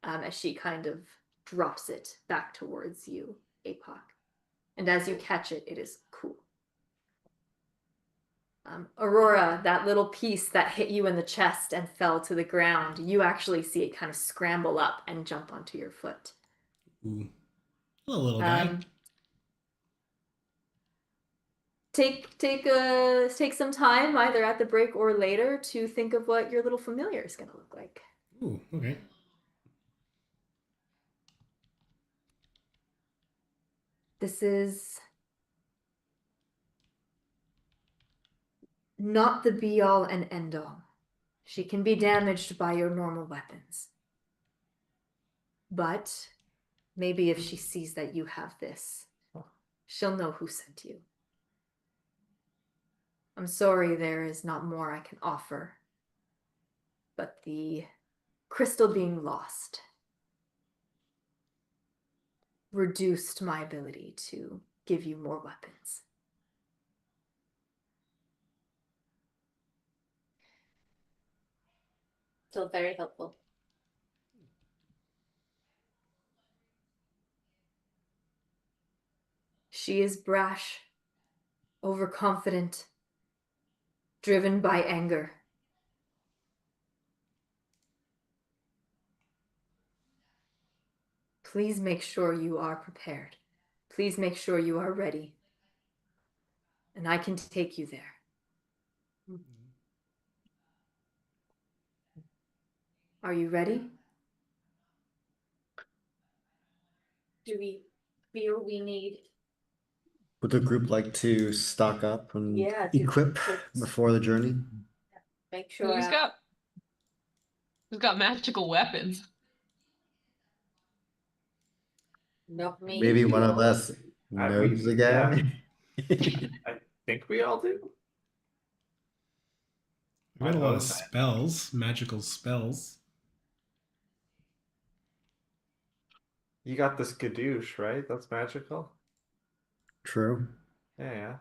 as she kind of drops it back towards you, Apoc. And as you catch it, it is cool. Aurora, that little piece that hit you in the chest and fell to the ground, you actually see it kind of scramble up and jump onto your foot. Ooh. Hello, little guy. Take some time, either at the break or later, to think of what your little familiar is going to look like. Ooh, okay. This is not the be-all and end-all. She can be damaged by your normal weapons. But maybe if she sees that you have this, she'll know who sent you. I'm sorry there is not more I can offer, but the crystal being lost reduced my ability to give you more weapons. Still very helpful. She is brash, overconfident, driven by anger. Please make sure you are prepared. Please make sure you are ready. And I can take you there. Are you ready? Do we feel we need? Would the group like to stock up and Yeah, to equip before the journey? make sure? Who's got magical weapons? Not me. Maybe one of us we- knows yeah. again. I think we all do. I've got a lot of Okay. spells, magical spells. You got this gadoosh, right? That's magical. True. Yeah.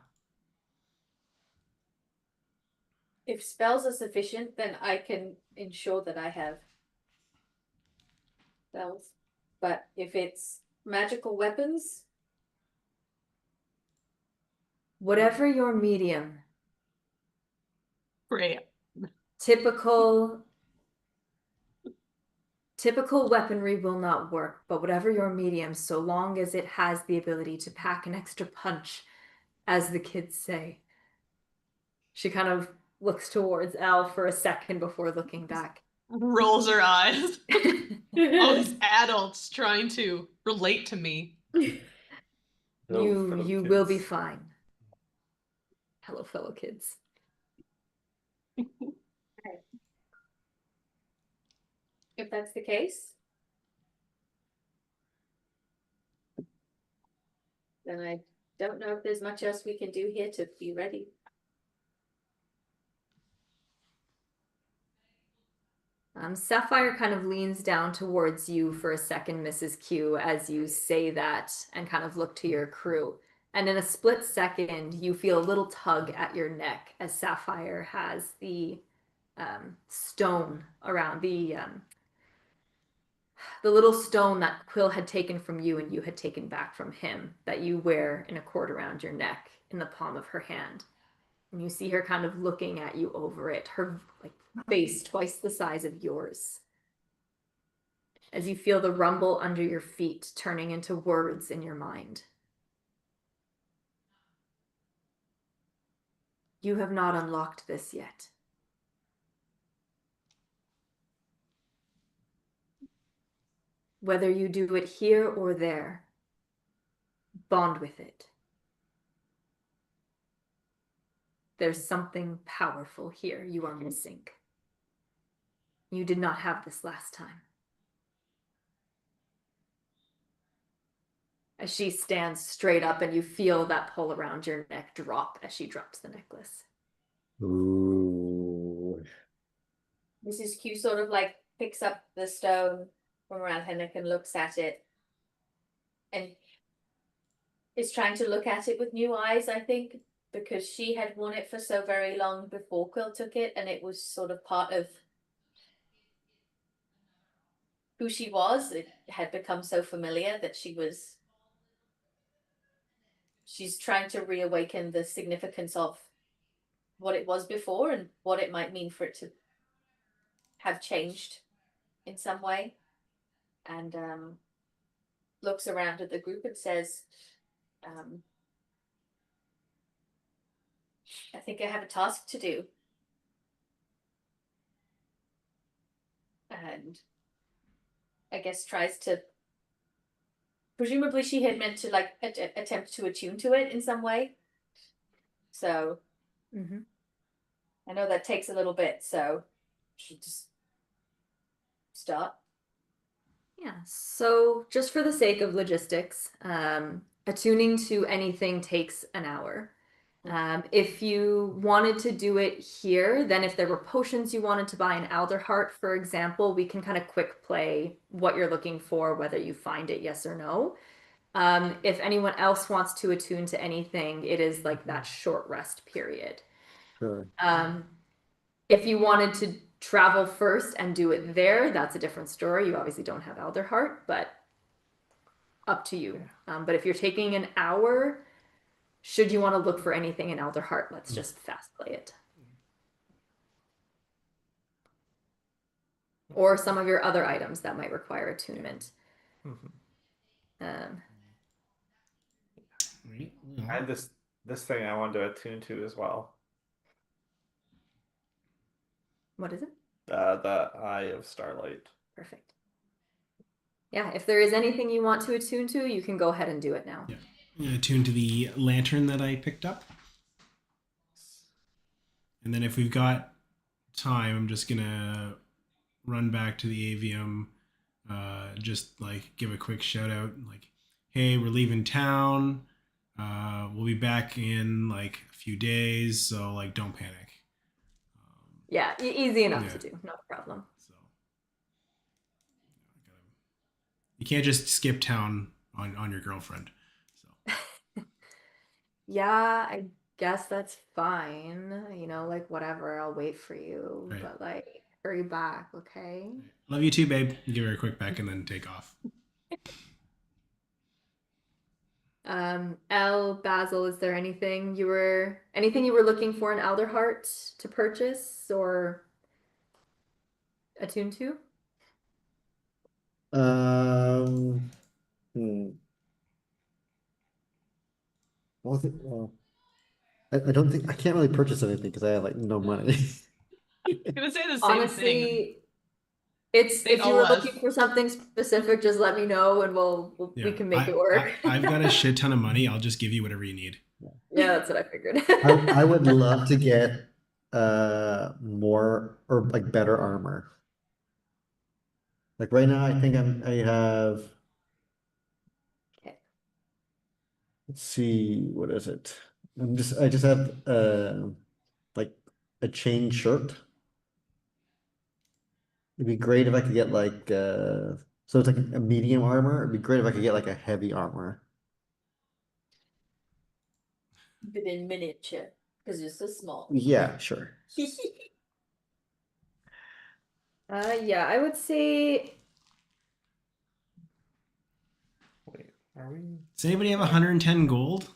If spells are sufficient, then I can ensure that I have spells. But if it's magical weapons, Whatever your medium, Great. typical weaponry will not work, but whatever your medium, so long as it has the ability to pack an extra punch, as the kids say. She kind of looks towards Elle for a second before looking back. Rolls her eyes. All these adults trying to relate to me. You will be fine. Hello, fellow kids. if that's the case, then I don't know if there's much else we can do here to be ready. Sapphire kind of leans down towards you for a second, Mrs. Q, as you say that and kind of look to your crew. And in a split second, you feel a little tug at your neck as Sapphire has the stone around the little stone that Quill had taken from you and you had taken back from him that you wear in a cord around your neck in the palm of her hand. And you see her kind of looking at you over it, her like face twice the size of yours. As you feel the rumble under your feet turning into words in your mind. You have not unlocked this yet. Whether you do it here or there, bond with it. There's something powerful here you are missing. You did not have this last time. As she stands straight up and you feel that pull around your neck drop as she drops the necklace. Ooh. Mrs. Q sort of like picks up the stone from around her neck and looks at it. And is trying to look at it with new eyes, I think, because she had worn it for so very long before Quill took it, and it was sort of part of who she was. It had become so familiar that she's trying to reawaken the significance of what it was before and what it might mean for it to have changed in some way. And looks around at the group and says, I think I have a task to do. And I guess tries to, presumably she had meant to like attempt to attune to it in some way. So I know that takes a little bit, so should just start. Yeah, so just for the sake of logistics, attuning to anything takes an hour. If you wanted to do it here, then if there were potions you wanted to buy in Alderheart, for example, we can kind of quick play what you're looking for, whether you find it, yes or no. If anyone else wants to attune to anything, it is like that short rest period. Sure. If you wanted to travel first and do it there, that's a different story. You obviously don't have Alderheart, but up to you. But if you're taking an hour, should you want to look for anything in Alderheart, let's just fast play it. Or some of your other items that might require attunement. I had this thing I wanted to attune to as well. What is it? The Eye of Starlight. Perfect. Yeah, if there is anything you want to attune to, you can go ahead and do it now. Yeah. I'm going to attune to the lantern that I picked up. And then if we've got time, I'm just going to run back to the avium, just like give a quick shout out, like, hey, we're leaving town. We'll be back in like a few days, so like don't panic. Yeah, easy enough to do, no problem. So you can't just skip town on your girlfriend. So yeah, I guess that's fine. You know, like whatever, I'll wait for you. Right. But like hurry back, okay? Love you too, babe. Give her a quick peck and then take off. Elle, Basil, is there anything you were looking for in Alderheart to purchase or attune to? Well, I don't think I can't really purchase anything because I have like no money. I'm gonna say the same thing. Honestly, if They you owe were us. looking for something specific, just let me know and we can make it work. I've got a shit ton of money. I'll just give you whatever you need. Yeah, that's what I figured. I would love to get more or like better armor. Like right now, I think I have. Okay. Let's see, what is it? I just have like a chain shirt. It'd be great if I could get like so it's like a medium armor. It'd be great if I could get like a heavy armor. But in miniature, because you're so small. Yeah, sure. Yeah, I would say Wait, are we? Does anybody have 110 gold?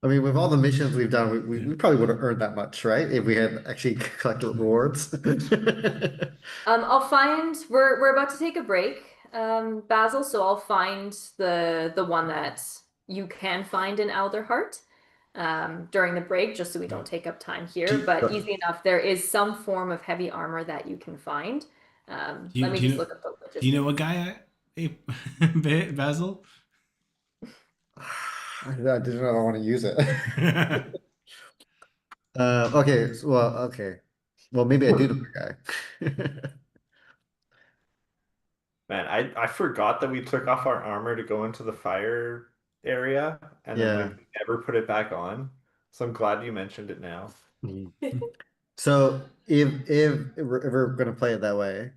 I mean, with all the missions we've done, we probably would have earned that much, right? If we had actually collected rewards. I'll find we're about to take a break, Basil, so I'll find the one that you can find in Alderheart during the break, just so we don't take up time here. But easy enough, there is some form of heavy armor that you can find. Let me just look up the logistics. Do you know a guy, Basil? I didn't know I want to use it. Okay, okay. Well, maybe I do know a guy. Man, I forgot that we took off our armor to go into the fire area, and then Yeah. we never put it back on. So I'm glad you mentioned it now. So if we're gonna play it that way,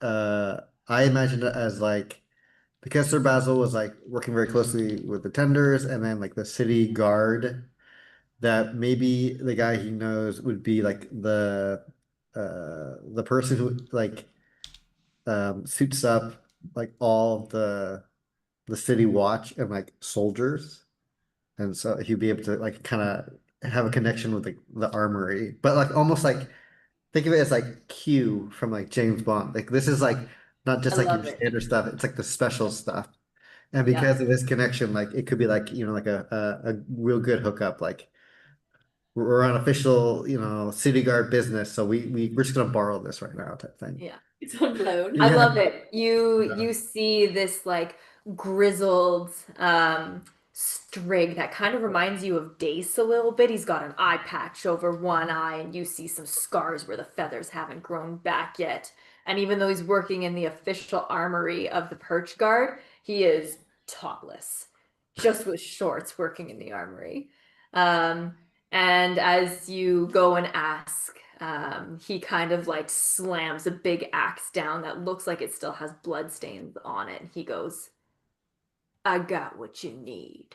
I imagine it as like because Sir Basil was like working very closely with the tenders and then like the city guard, that maybe the guy he knows would be like the person who like suits up like all the city watch and like soldiers. And so he'd be able to like kind of have a connection with the armory, but like almost like think of it as like Q from like James Bond. Like this is like not just I like your love it. standard stuff. It's like the special stuff. And Yeah. because of this connection, like it could be like like a real good hookup. Like we're on official city guard business, so we're just gonna borrow this right now type thing. Yeah. It's on loan. I Yeah. love it. You see this like grizzled Strig that kind of reminds you of Dace a little bit. He's got an eye patch over one eye, and you see some scars where the feathers haven't grown back yet. And even though he's working in the official armory of the Perch Guard, he is topless, just with shorts working in the armory. And as you go and ask, he kind of like slams a big axe down that looks like it still has blood stains on it. He goes, I got what you need.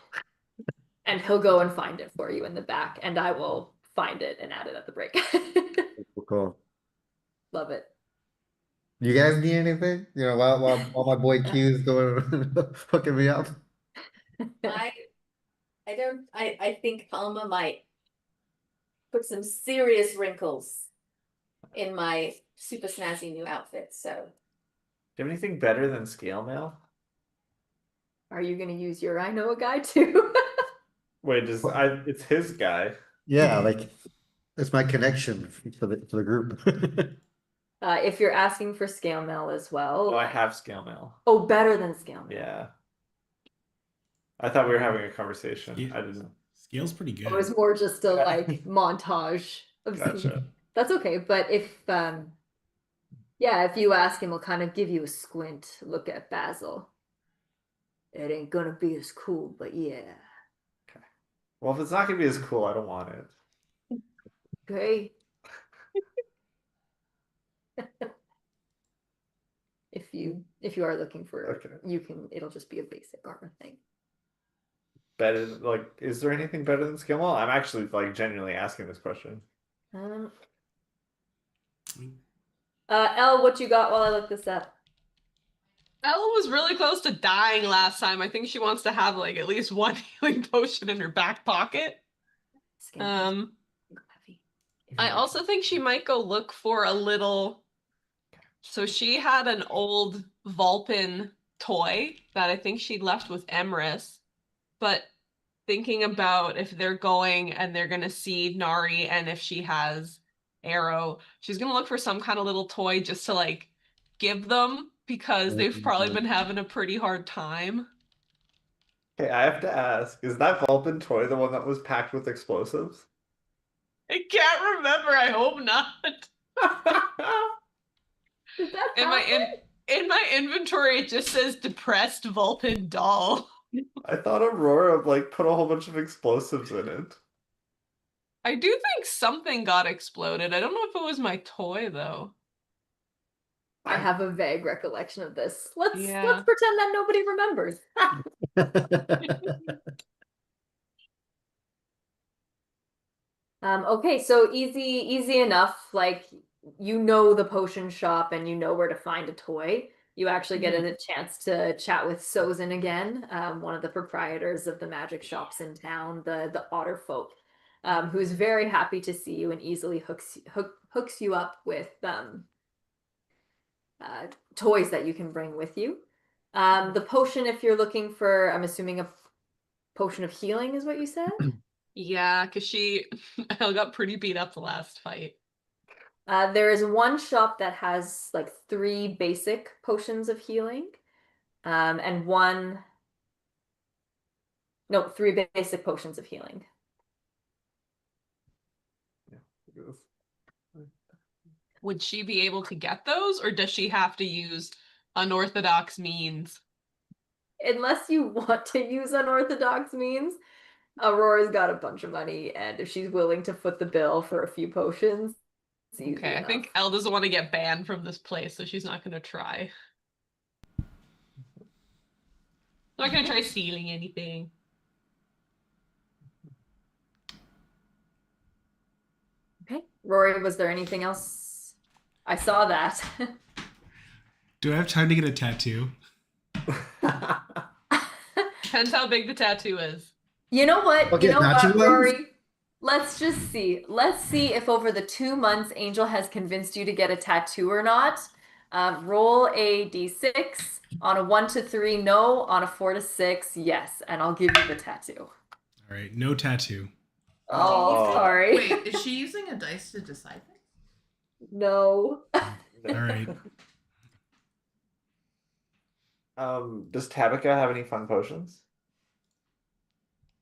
And he'll go and find it for you in the back, and I will find it and add it at the break. Cool. Love it. You guys need anything? While my boy Q is going hooking me up. I think Palma might put some serious wrinkles in my super snazzy new outfit, so. Do you have anything better than scale mail? Are you going to use your I know a guy too? Wait, it's his guy. Yeah, like it's my connection for the group. If you're asking for scale mail as well. Oh, I have scale mail. Oh, better than scale mail. Yeah. I thought we were having a conversation. Yeah. I didn't. Scale's pretty good. It was more just a like montage of Gotcha. That's okay, but if you ask him, he'll kind of give you a squint look at Basil. It ain't gonna be as cool, but yeah. Okay. Well, if it's not gonna be as cool, I don't want it. Okay. If you are looking for Okay. it'll just be a basic armor thing. Better, like, is there anything better than scale mail? I'm actually like genuinely asking this question. Elle, what you got while I look this up? Ella was really close to dying last time. I think she wants to have like at least one healing potion in her back pocket. I also think she might go look for a little. So she had an old Vulpin toy that I think she left with Emrys, but thinking about if they're going and they're gonna see Nary, and if she has Arrow, she's gonna look for some kind of little toy just to like give them, because they've probably been having a pretty hard time. Okay, I have to ask, is that Vulpin toy the one that was packed with explosives? I can't remember. I hope not. In my inventory, it just says depressed Vulpin doll. I thought Aurora like put a whole bunch of explosives in it. I do think something got exploded. I don't know if it was my toy though. I have a vague recollection of this. Let's Yeah. pretend that nobody remembers. Okay, so easy enough. Like you know the potion shop and you know where to find a toy. You actually get a chance to chat with Sozin again, one of the proprietors of the magic shops in town, the Otter folk, who's very happy to see you and easily hooks you up with toys that you can bring with you. The potion, if you're looking for, I'm assuming a potion of healing is what you said? Yeah, because she Elle got pretty beat up the last fight. There is one shop that has like 3 basic potions of healing, and 3 basic potions of healing. Would she be able to get those, or does she have to use unorthodox means? Unless you want to use unorthodox means, Aurora's got a bunch of money, and if she's willing to foot the bill for a few potions, it's easy Okay, I enough. think Elle doesn't want to get banned from this place, so she's not going to try. Not going to try stealing anything. Okay, Rory, was there anything else? I saw that. Do I have time to get a tattoo? Depends how big the tattoo is. You know what? Okay, You know matching what, ones? Rory? Let's just see. Let's see if over the 2 months Angel has convinced you to get a tattoo or not. Roll a d6. On a 1 to 3, no. On a 4 to 6, yes. And I'll give you the tattoo. All right, no tattoo. Oh, sorry. Wait, is she using a dice to decide things? No. All right. Does Tabitha have any fun potions?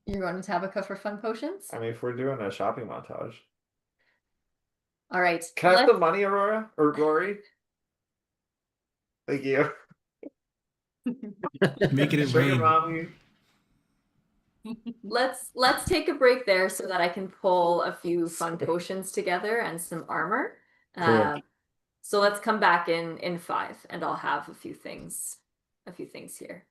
You're going to Tabitha for fun potions? I mean, if we're doing a shopping montage. All right. Can I have the money, Aurora? Or Rory? Thank you. Making it Sugar rain. mommy. Let's take a break there so that I can pull a few fun potions together and some armor. Cool. So let's come back in 5 and I'll have a few things here.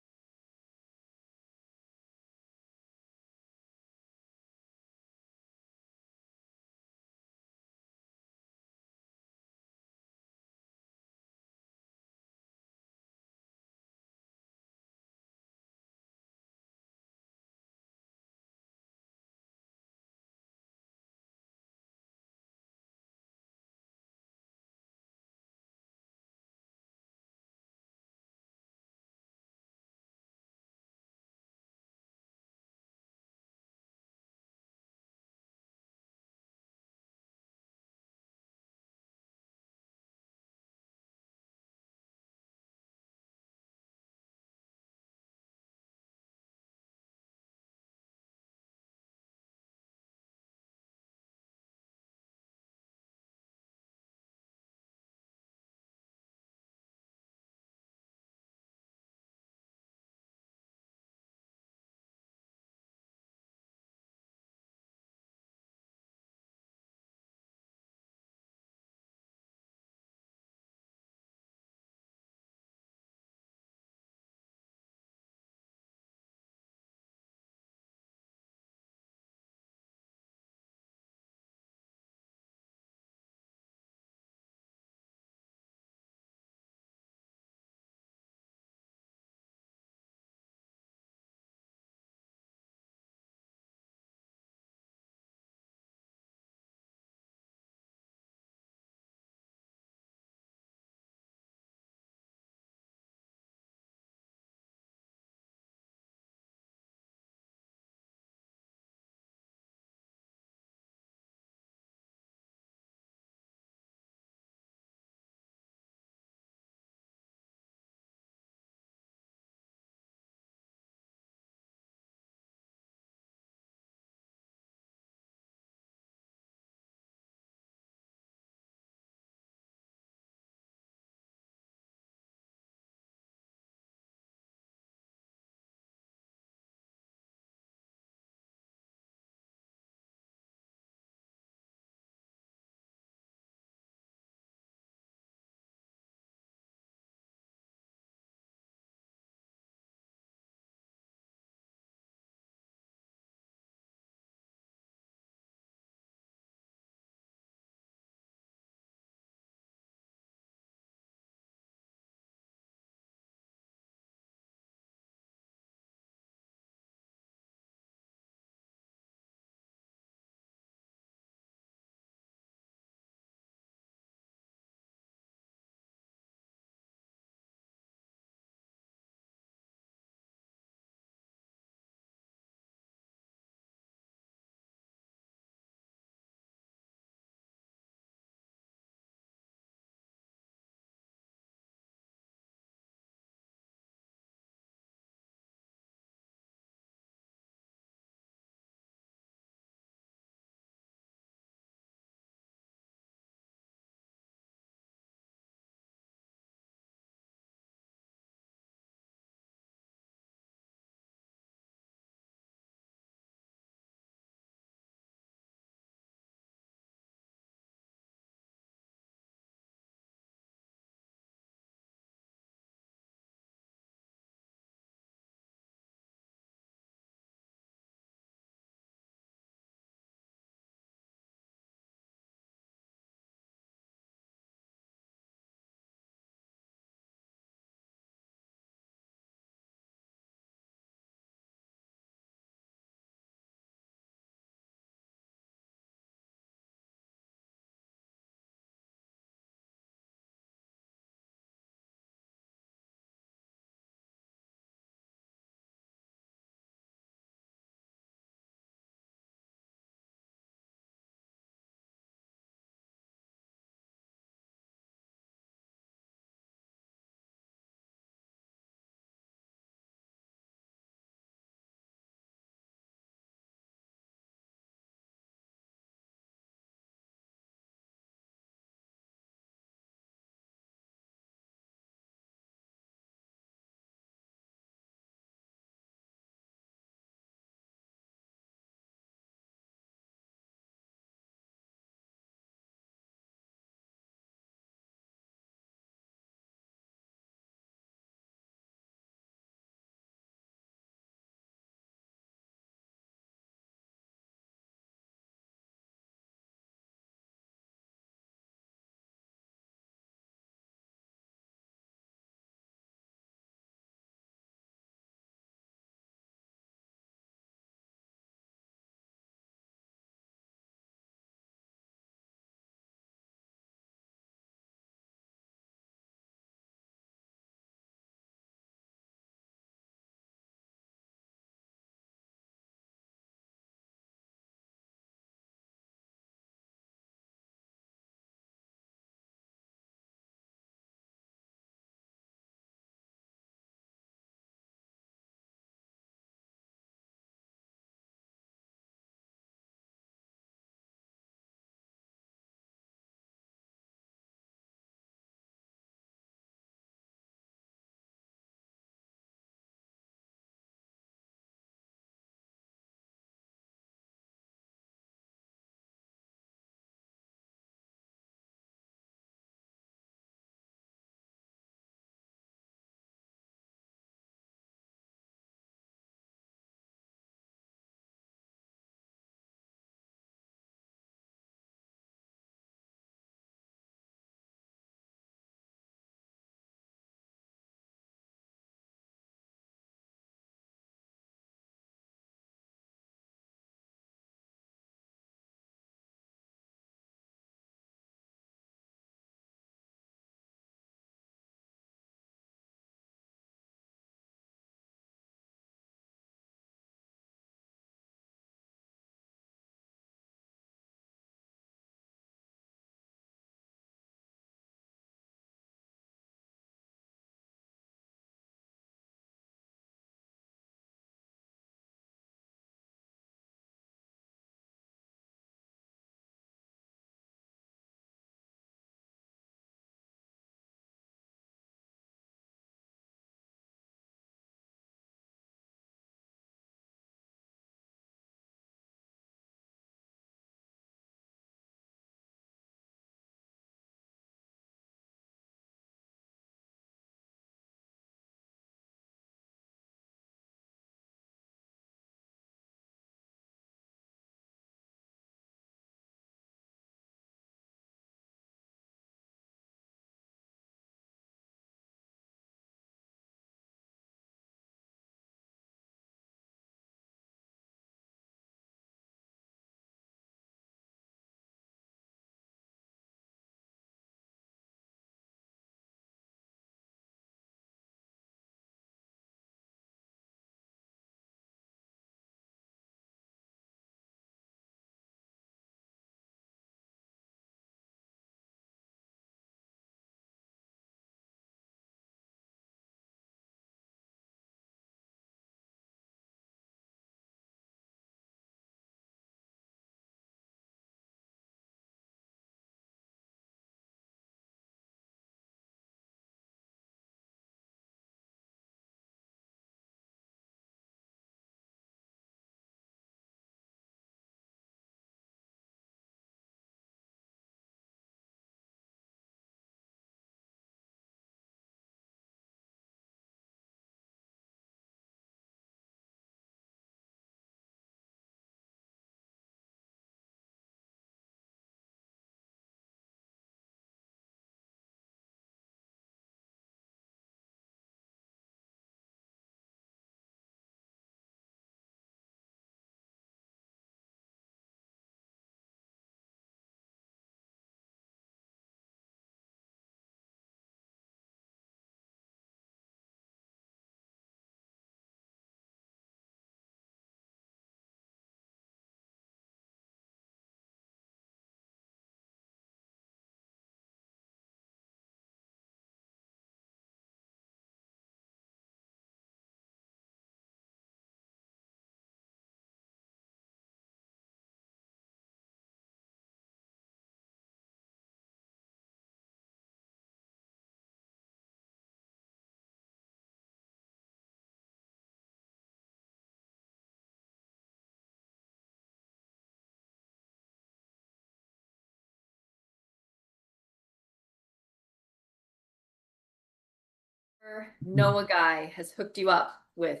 Noah guy has hooked you up with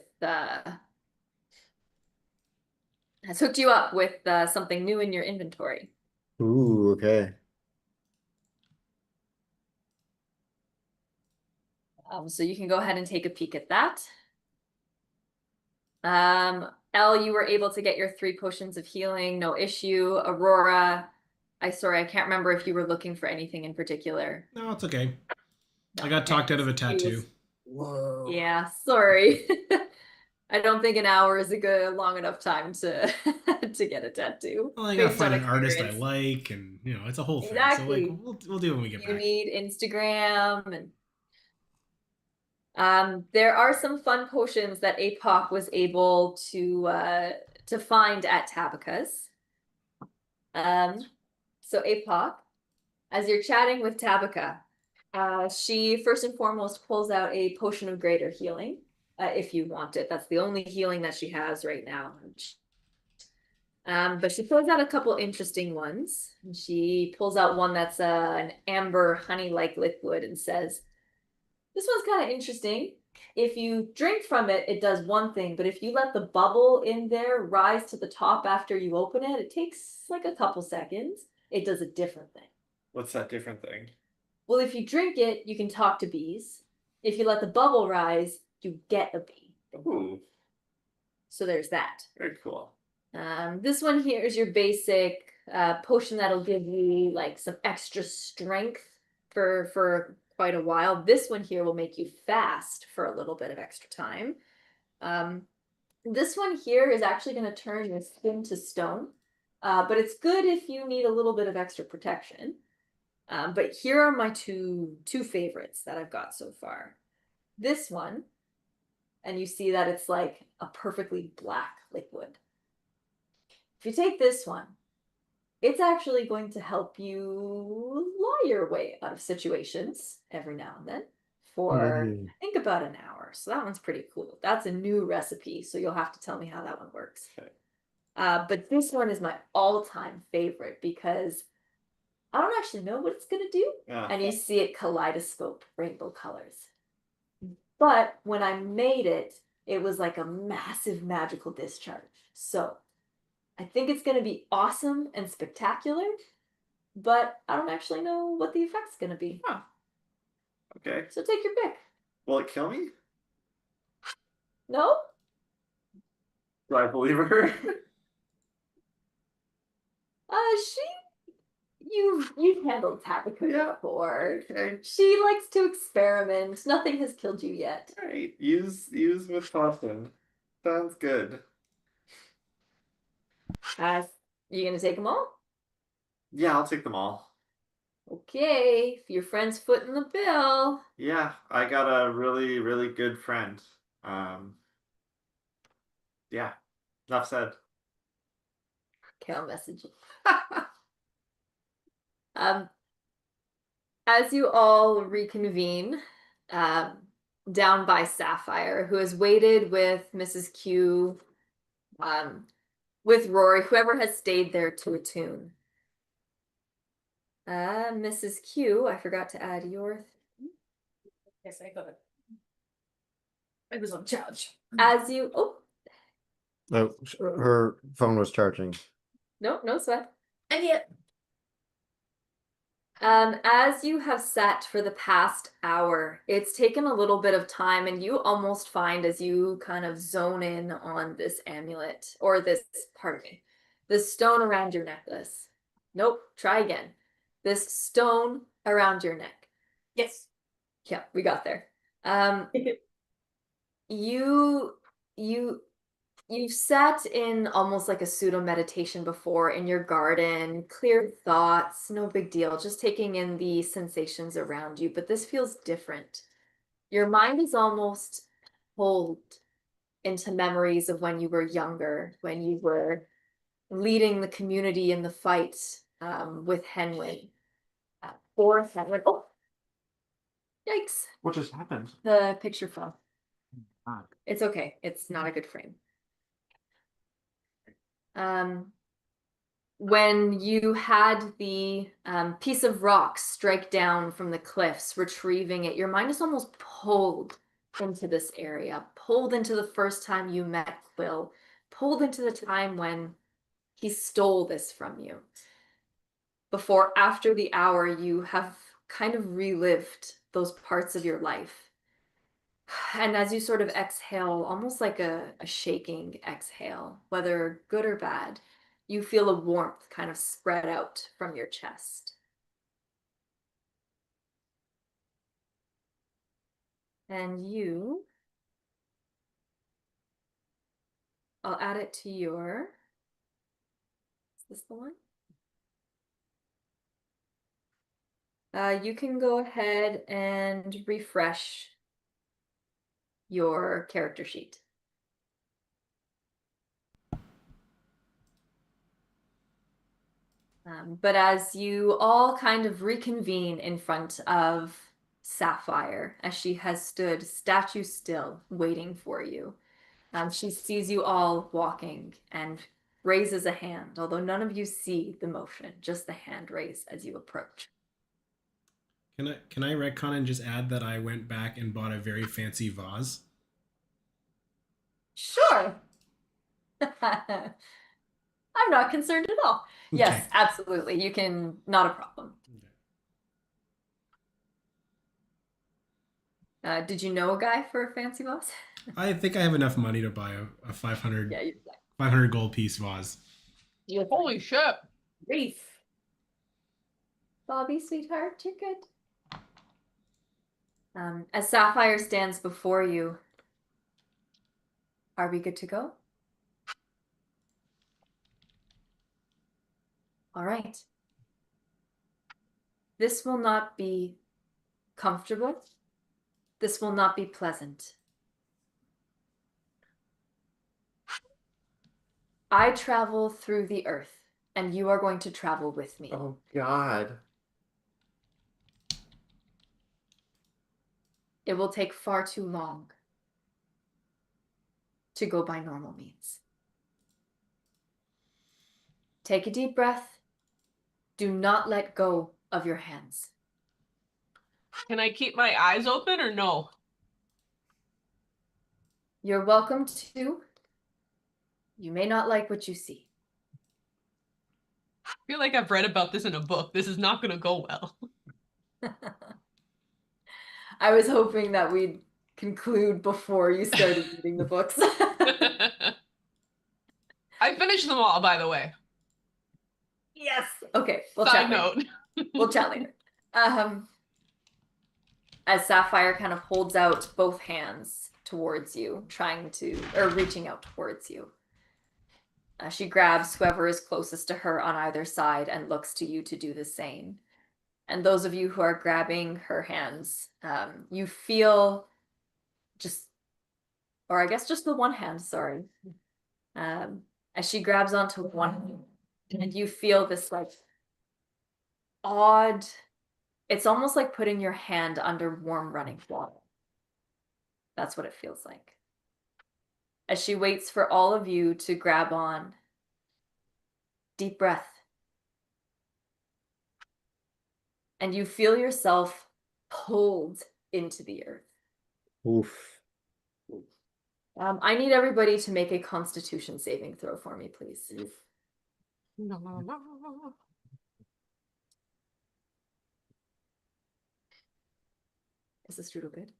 something new in your inventory. Ooh, okay. So you can go ahead and take a peek at that. Elle, you were able to get your 3 potions of healing, no issue. Aurora, I can't remember if you were looking for anything in particular. No, it's okay. No, I got okay. talked out of a He tattoo. was- Whoa. Yeah, sorry. I don't think an hour is a long enough time to to get a tattoo. Well, I gotta based on find an artist I experience. like, and it's a whole thing. So Exactly. like, we'll do it when we get You back. need Instagram and there are some fun potions that Apoc was able to find at Tabitha's. So Apoc, as you're chatting with Tabitha, she first and foremost pulls out a potion of greater healing, if you want it. That's the only healing that she has right now. But she pulls out a couple interesting ones. She pulls out one that's an amber honey-like liquid and says, "This one's kind of interesting. If you drink from it, it does one thing, but if you let the bubble in there rise to the top after you open it, it takes like a couple seconds. It does a different thing. What's that different thing? Well, if you drink it, you can talk to bees. If you let the bubble rise, you get a bee. Ooh, So there's that. very cool. This one here is your basic potion that'll give you like some extra strength for quite a while. This one here will make you fast for a little bit of extra time. This one here is actually going to turn your skin to stone, but it's good if you need a little bit of extra protection. But here are my two favorites that I've got so far. This one, and you see that it's like a perfectly black liquid. If you take this one, it's actually going to help you lie your way out of situations every now and then for, I think, about an hour. So that one's pretty cool. That's a new recipe, so you'll have to tell me how that one works. Okay. But this one is my all-time favorite because I don't actually know what it's going to do. Yeah. And you see it kaleidoscope rainbow colors. But when I made it, it was like a massive magical discharge. So I think it's going to be awesome and spectacular, but I don't actually know what the effect's going to be. Huh. Okay. So take your pick. Will it kill me? No? Do I believe her? You've handled Tabitha Yeah. before. Okay. She likes to experiment. Nothing has killed you yet. All right. Use with caution. Sounds good. You gonna take them all? Yeah, I'll take them all. Okay, your friend's footing the bill. Yeah, I got a really, really good friend. Yeah, enough said. Okay, I'll message you. As you all reconvene, down by Sapphire, who has waited with Mrs. Q, with Rory, whoever has stayed there to attune. Mrs. Q, I forgot to add your. Yes, I got it. I was on charge. As you, oh, Oh, her phone was charging. no sweat. And yet, As you have sat for the past hour, it's taken a little bit of time, and you almost find as you kind of zone in on this amulet, or this, pardon me, this stone around your necklace. Nope, try again. This stone around your neck. yes. Yeah, we got there. You've sat in almost like a pseudo meditation before in your garden, clear thoughts, no big deal, just taking in the sensations around you, but this feels different. Your mind is almost pulled into memories of when you were younger, when you were leading the community in the fight with Henwin. For Henwin. Oh, yikes. What just happened? The picture fell. Ah. It's okay. It's not a good frame. when you had the piece of rock strike down from the cliffs, retrieving it, your mind is almost pulled into this area, pulled into the first time you met Quill, pulled into the time when he stole this from you. Before, after the hour, you have kind of relived those parts of your life. And as you sort of exhale, almost like a shaking exhale, whether good or bad, you feel a warmth kind of spread out from your chest. And I'll add it to your, is this the one? You can go ahead and refresh your character sheet. But as you all kind of reconvene in front of Sapphire, as she has stood statue still, waiting for you, she sees you all walking and raises a hand, although none of you see the motion, just the hand raise as you approach. Can I retcon and just add that I went back and bought a very fancy vase? Sure. I'm not concerned at all. Yes, Okay. absolutely. You can, not a problem. Did you know a guy for a fancy vase? I think I have enough money to buy a 500, Yeah, 500 gold piece vase. you're Holy shit. Reef. Bobby, sweetheart, you're good. As Sapphire stands before you, are we good to go? All right. This will not be comfortable. This will not be pleasant. I travel through the earth, and you are going to travel with me. Oh God. It will take far too long to go by normal means. Take a deep breath. Do not let go of your hands. Can I keep my eyes open or no? You're welcome to. You may not like what you see. I feel like I've read about this in a book. This is not going to go well. I was hoping that we'd conclude before you started reading the books. I finished them all, by the way. Yes. Okay. We'll Side chat later. note. We'll chat later. As Sapphire kind of holds out both hands towards you, reaching out towards you. She grabs whoever is closest to her on either side and looks to you to do the same. And those of you who are grabbing her hands, you feel just the one hand, sorry. As she grabs onto one hand, and you feel this like odd, it's almost like putting your hand under warm running water. That's what it feels like. As she waits for all of you to grab on, deep breath. And you feel yourself pulled into the earth. Oof. I need everybody to make a Constitution saving throw for me, please. No. Is this Strudel good?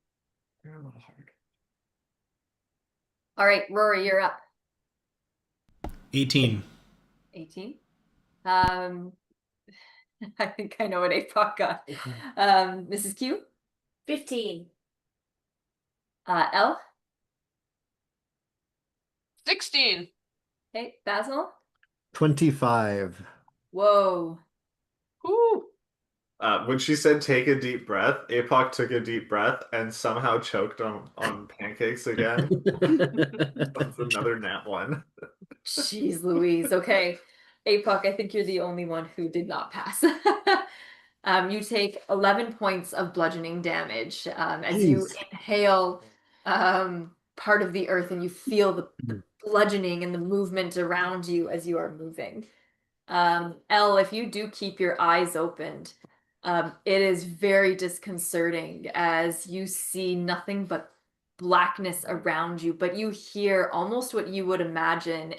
They're a little hard. All right, Rory, you're up. 18. 18. I think I know what Apoc got. Mrs. Q? 15. Elle? 16. Okay, Basil? 25. Whoa. Woo. When she said take a deep breath, Apoc took a deep breath and somehow choked on pancakes again. That's another nat one. Jeez Louise. Okay. Apoc, I think you're the only one who did not pass. You take 11 points of bludgeoning damage as you Jeez. inhale part of the earth and you feel the bludgeoning and the movement around you as you are moving. Elle, if you do keep your eyes opened, it is very disconcerting as you see nothing but blackness around you, but you hear almost what you would imagine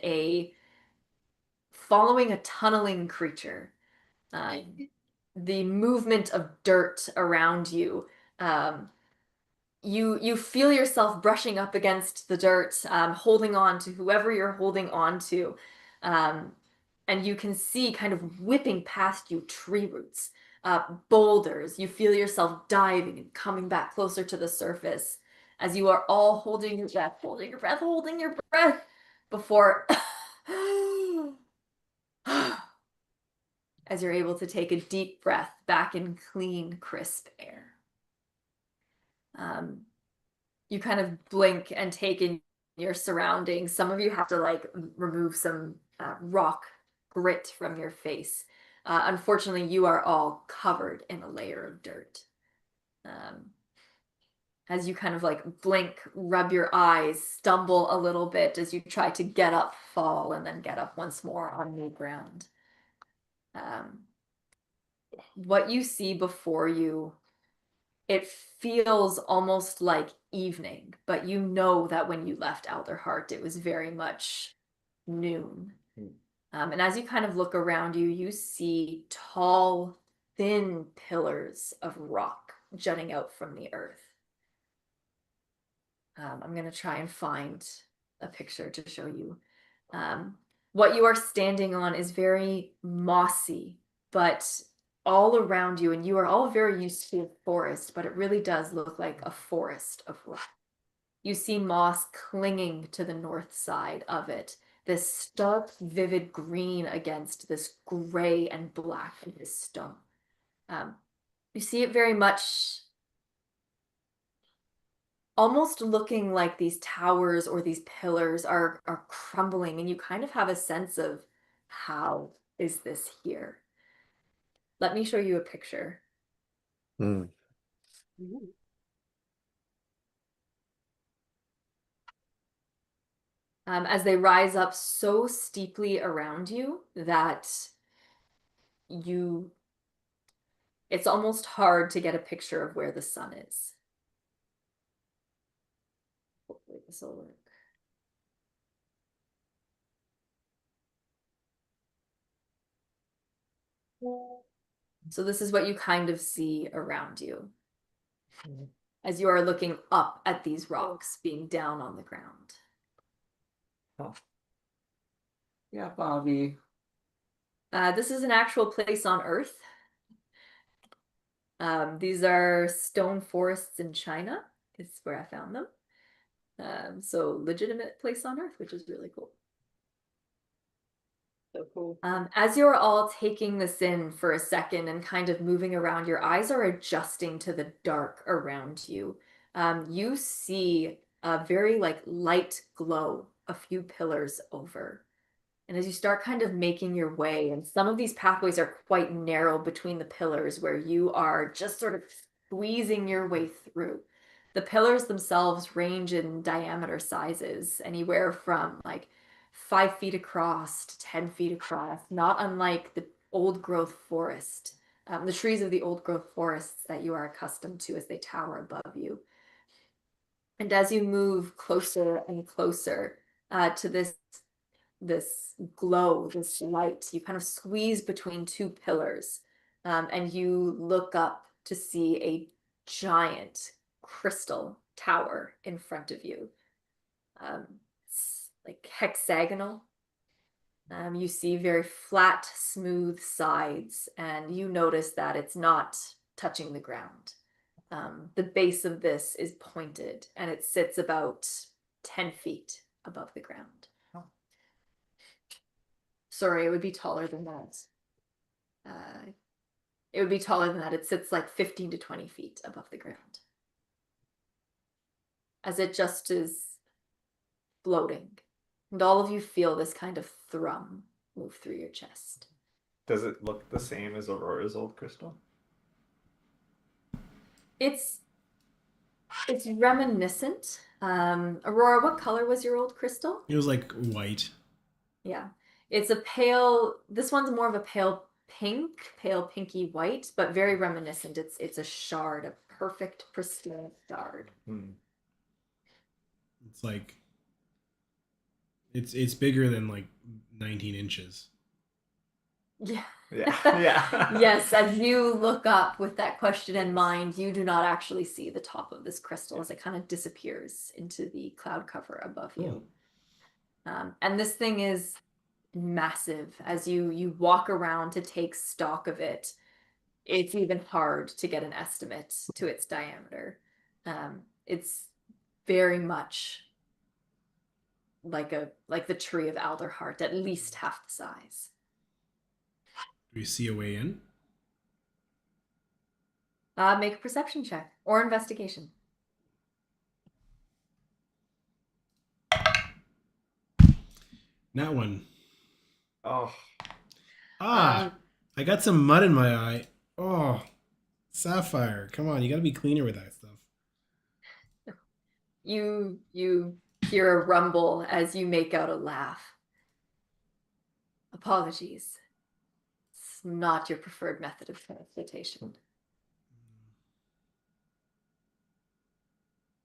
following a tunneling creature. The movement of dirt around you. You feel yourself brushing up against the dirt, holding on to whoever you're holding on to. And you can see kind of whipping past you tree roots, boulders. You feel yourself diving and coming back closer to the surface as you are all holding your breath, holding your breath, holding your breath before as you're able to take a deep breath back in clean, crisp air. You kind of blink and take in your surroundings. Some of you have to like remove some rock grit from your face. Unfortunately, you are all covered in a layer of dirt. As you kind of like blink, rub your eyes, stumble a little bit as you try to get up, fall, and then get up once more on new ground. What you see before you, it feels almost like evening, but you know that when you left Alderheart, it was very much noon. And as you kind of look around you, you see tall, thin pillars of rock jutting out from the earth. I'm going to try and find a picture to show you. What you are standing on is very mossy, but all around you, and you are all very used to a forest, but it really does look like a forest of rock. You see moss clinging to the north side of it, this stark, vivid green against this gray and black of this stone. You see it very much almost looking like these towers or these pillars are crumbling, and you kind of have a sense of, how is this here? Let me show you a picture. As they rise up so steeply around you that it's almost hard to get a picture of where the sun is. Hopefully this will work. So this is what you kind of see around you as you are looking up at these rocks being down on the ground. Oh. Yeah, Bobby. This is an actual place on Earth. These are stone forests in China. Is where I found them. So legitimate place on Earth, which is really cool. So cool. As you're all taking this in for a second and kind of moving around, your eyes are adjusting to the dark around you. You see a very like light glow a few pillars over. And as you start kind of making your way, and some of these pathways are quite narrow between the pillars where you are just sort of squeezing your way through. The pillars themselves range in diameter sizes, anywhere from like 5 feet across to 10 feet across, not unlike the old growth forest, the trees of the old growth forests that you are accustomed to as they tower above you. And as you move closer and closer to this glow, this light, you kind of squeeze between two pillars, and you look up to see a giant crystal tower in front of you. It's like hexagonal. You see very flat, smooth sides, and you notice that it's not touching the ground. The base of this is pointed, and it sits about 10 feet above the ground. Sorry, it would be taller than that. It would be taller than that. It sits like 15 to 20 feet above the ground. As it just is floating. And all of you feel this kind of thrum move through your chest. Does it look the same as Aurora's old crystal? It's reminiscent. Aurora, what color was your old crystal? It was like white. Yeah. It's a pale. This one's more of a pale pink, pale pinky white, but very reminiscent. It's a shard, a perfect pristine shard. It's like it's bigger than like 19 inches. Yeah. Yeah. Yeah. Yes, as you look up with that question in mind, you do not actually see the top of this crystal as it kind of disappears into the cloud cover above you. And this thing is massive. As you walk around to take stock of it, it's even hard to get an estimate to its diameter. It's very much like the tree of Alderheart, at least half the size. Do we see a way in? Make a perception check or investigation. That one. Oh. I got some mud in my eye. Oh, Sapphire, come on, you gotta be cleaner with that stuff. You hear a rumble as you make out a laugh. Apologies. It's not your preferred method of transportation.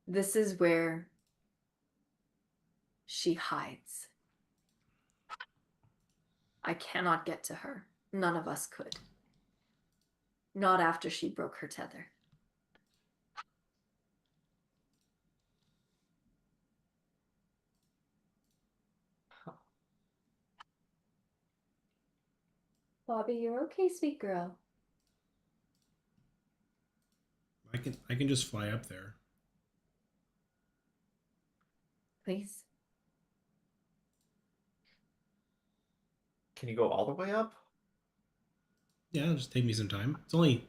This is where she hides. I cannot get to her. None of us could. Not after she broke her tether. Bobby, you're okay, sweet girl. I can just fly up there. Please. Can you go all the way up? Yeah, it'll just take me some time. It's only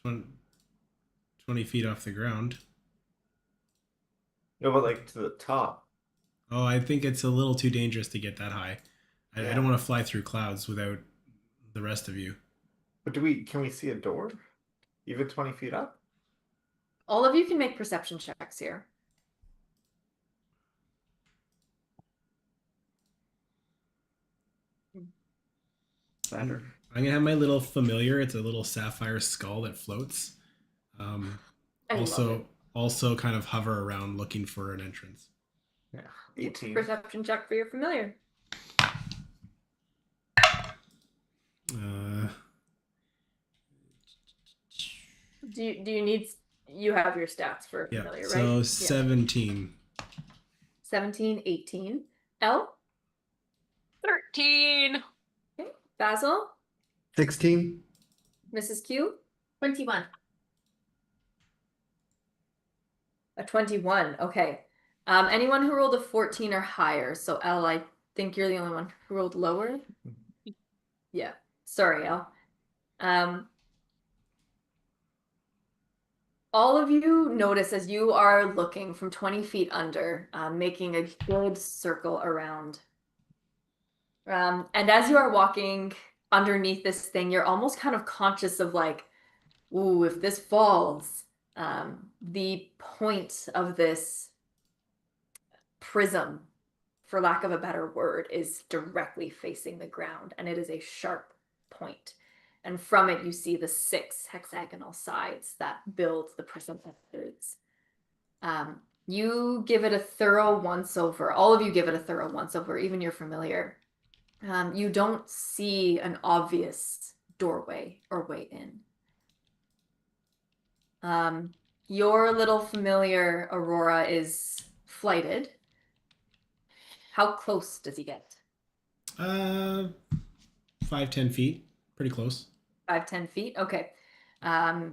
20 feet off the ground. No, but like to the top. Oh, I think it's a little too dangerous to get that high. I Yeah. don't want to fly through clouds without the rest of you. But can we see a door? Even 20 feet up? All of you can make perception checks here. Better. I'm gonna have my little familiar. It's a little sapphire skull that floats. I love it. Also kind of hover around looking for an entrance. Yeah. 18. Perception check for your familiar. Do you need, you have your stats for Yeah. familiar, right? So 17. 17, 18. Elle? 13. Okay. Basil? 16. Mrs. Q? 21. A 21. Okay. Anyone who rolled a 14 or higher. So Elle, I think you're the only one who rolled lower. Yeah. Sorry, Elle. All of you notice as you are looking from 20 feet under, making a good circle around. And as you are walking underneath this thing, you're almost kind of conscious of like, ooh, if this falls, the point of this prism, for lack of a better word, is directly facing the ground, and it is a sharp point. And from it, you see the 6 hexagonal sides that build the prism upwards. You give it a thorough once over. All of you give it a thorough once over, even your familiar. You don't see an obvious doorway or way in. Your little familiar, Aurora, is flighted. How close does he get? 5-10 feet. Pretty close. 5-10 feet? Okay. As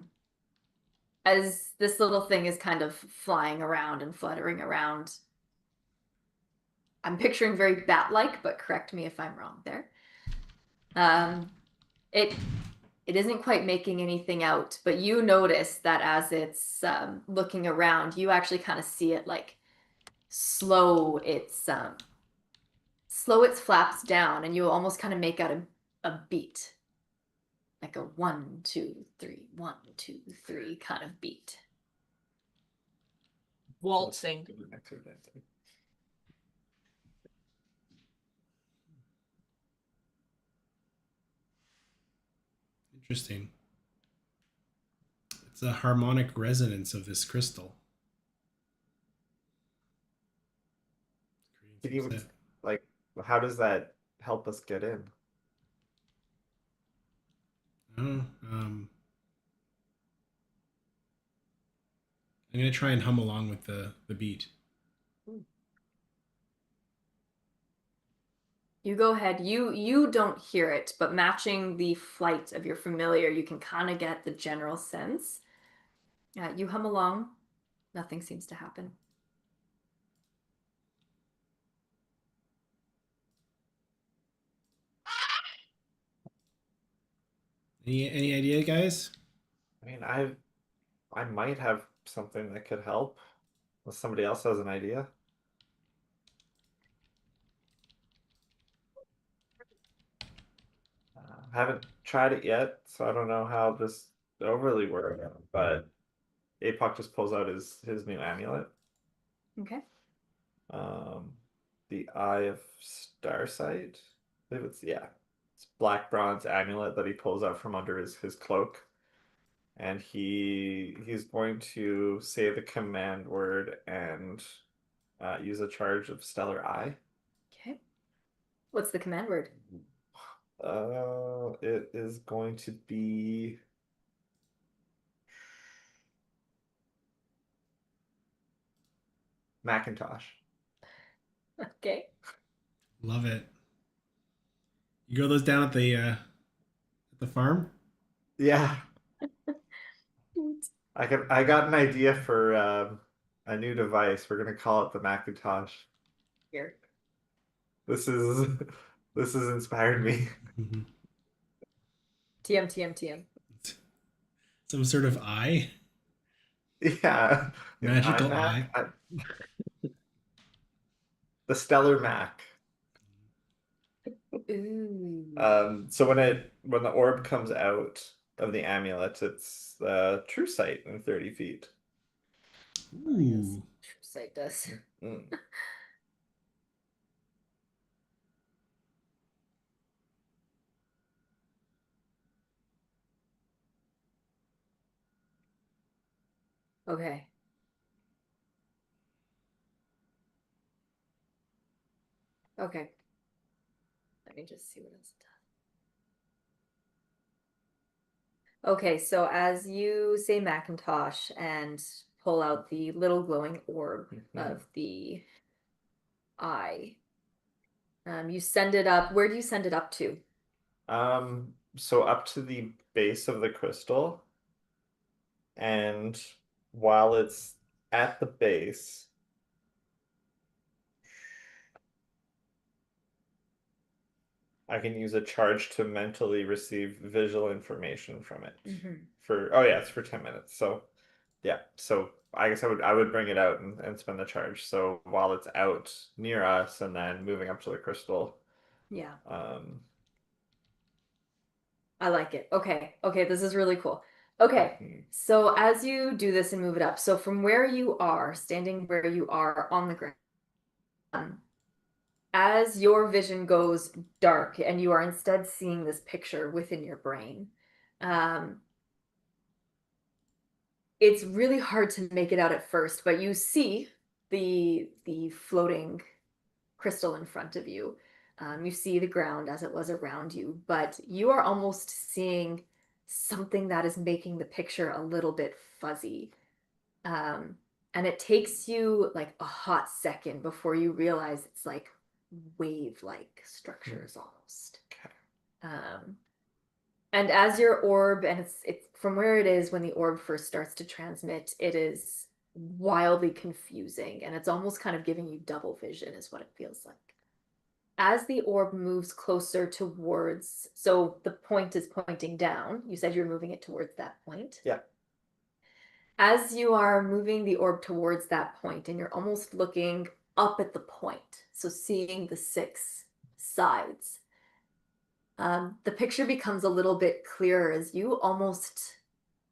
this little thing is kind of flying around and fluttering around, I'm picturing very bat-like, but correct me if I'm wrong there. It isn't quite making anything out, but you notice that as it's looking around, you actually kind of see it like slow its flaps down, and you almost kind of make out a beat, like a 1, 2, 3, 1, 2, 3 kind of beat. Waltzing. Interesting. It's a harmonic resonance of this crystal. Can Creating some you sound. like how does that help us get in? Oh, I'm gonna try and hum along with the beat. You go ahead. You don't hear it, but matching the flight of your familiar, you can kind of get the general sense. You hum along. Nothing seems to happen. Any idea, guys? I mean, I might have something that could help. Unless somebody else has an idea. I haven't tried it yet, so I don't know how this overly works. But Apoc just pulls out his new amulet. Okay. The Eye of Starsight. I believe it's black bronze amulet that he pulls out from under his cloak, and he's going to say the command word and use a charge of Stellar Eye. Okay. What's the command word? It is going to be Macintosh. Okay. Love it. You grow those down at the farm? Yeah, I got an idea for a new device. We're gonna call it the Macintosh. Here. This is this has inspired me. TM, TM, TM. Some sort of eye? Yeah, an Magical iMac. eye. The Stellar Mac. Ooh. So when the orb comes out of the amulet, it's true sight in 30 feet. Ooh. True sight does. Mm. Okay. Okay. Let me just see what else it does. Okay, so as you say Macintosh and pull out the little glowing orb of the eye, you send it up. Where do you send it up to? So up to the base of the crystal, and while it's at the base, I can use a charge to mentally receive visual information from it. It's for 10 minutes. So yeah, so I guess I would bring it out and spend the charge. So while it's out near us and then moving up to the crystal. Yeah. Um I like it. Okay. Okay, this is really cool. Okay. So as you do this and move it up, so from where you are, standing where you are on the ground, as your vision goes dark and you are instead seeing this picture within your brain, it's really hard to make it out at first, but you see the floating crystal in front of you. You see the ground as it was around you, but you are almost seeing something that is making the picture a little bit fuzzy. And it takes you like a hot second before you realize it's like wave-like structures almost. And as your orb, and it's from where it is when the orb first starts to transmit, it is wildly confusing, and it's almost kind of giving you double vision, is what it feels like. As the orb moves closer towards, so the point is pointing down. You said you're moving it towards that point. Yeah. As you are moving the orb towards that point, and you're almost looking up at the point, so seeing the 6 sides, the picture becomes a little bit clearer as you almost,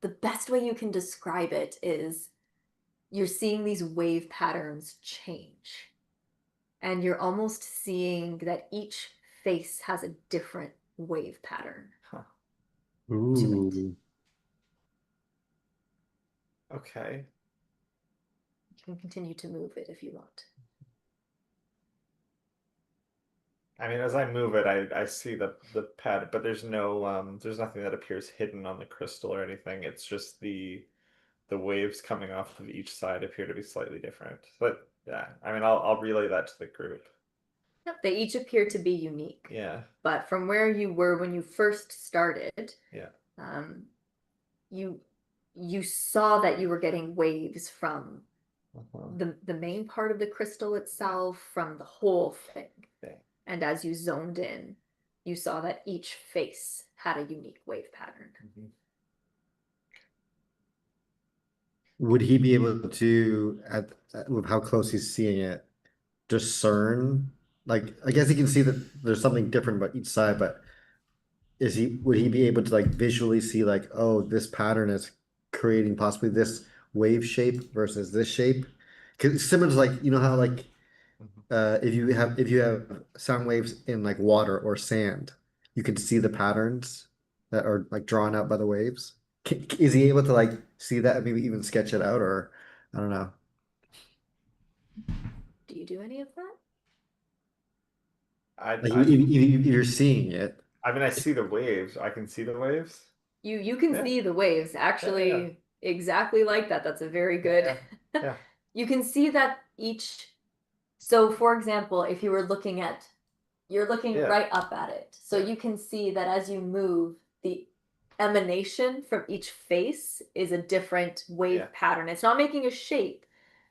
the best way you can describe it is you're seeing these wave patterns change. And you're almost seeing that each face has a different wave pattern. Huh. Ooh. Okay. You can continue to move it if you want. I mean, as I move it, I see the pad, but there's no there's nothing that appears hidden on the crystal or anything. It's just the waves coming off of each side appear to be slightly different. But yeah, I mean, I'll relay that to the group. Yep, they each appear to be unique. Yeah. But from where you were when you first started, Yeah. You saw that you were getting waves from Uh-huh. the main part of the crystal itself, from the whole thing. Okay. And as you zoned in, you saw that each face had a unique wave pattern. Mhm. Would he be able to, with how close he's seeing it, discern? Like, I guess he can see that there's something different about each side, but would he be able to like visually see like, oh, this pattern is creating possibly this wave shape versus this shape? Because it's similar to like, you know how like if you have sound waves in like water or sand, you can see the patterns that are like drawn out by the waves. Is he able to like see that and maybe even sketch it out, or I don't know. Do you do any of that? Like I if you're seeing it, I mean, I see the waves. I can see the waves. You can Yeah. see the waves actually exactly like that. That's a very good. Yeah. You can see that each. So, for example, if you were you're looking Yeah. right up at it. So Yeah. you can see that as you move, the emanation from each face is a different wave Yeah. pattern. It's not making a shape,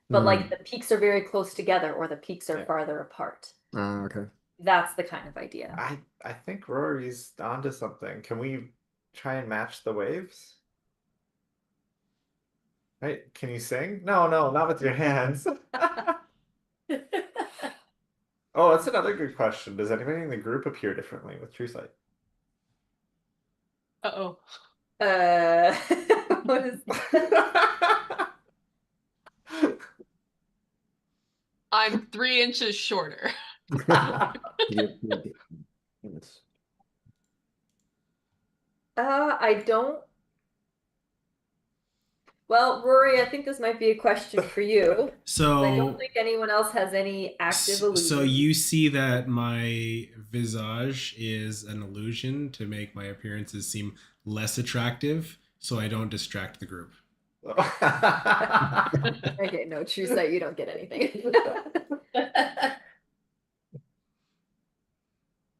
but like the peaks are very close together or the peaks are Yeah. farther apart. Okay. That's the kind of idea. I think Rory's onto something. Can we try and match the waves? Right? Can you sing? No, not with your hands. Oh, that's another good question. Does anybody in the group appear differently with True Sight? Uh-oh. What is I'm 3 inches shorter. I don't. Well, Rory, I think this might be a question for you. I don't So think anyone else has any active illusions. so you see that my visage is an illusion to make my appearances seem less attractive, so I don't distract the group. Okay, no, True Sight, you don't get anything.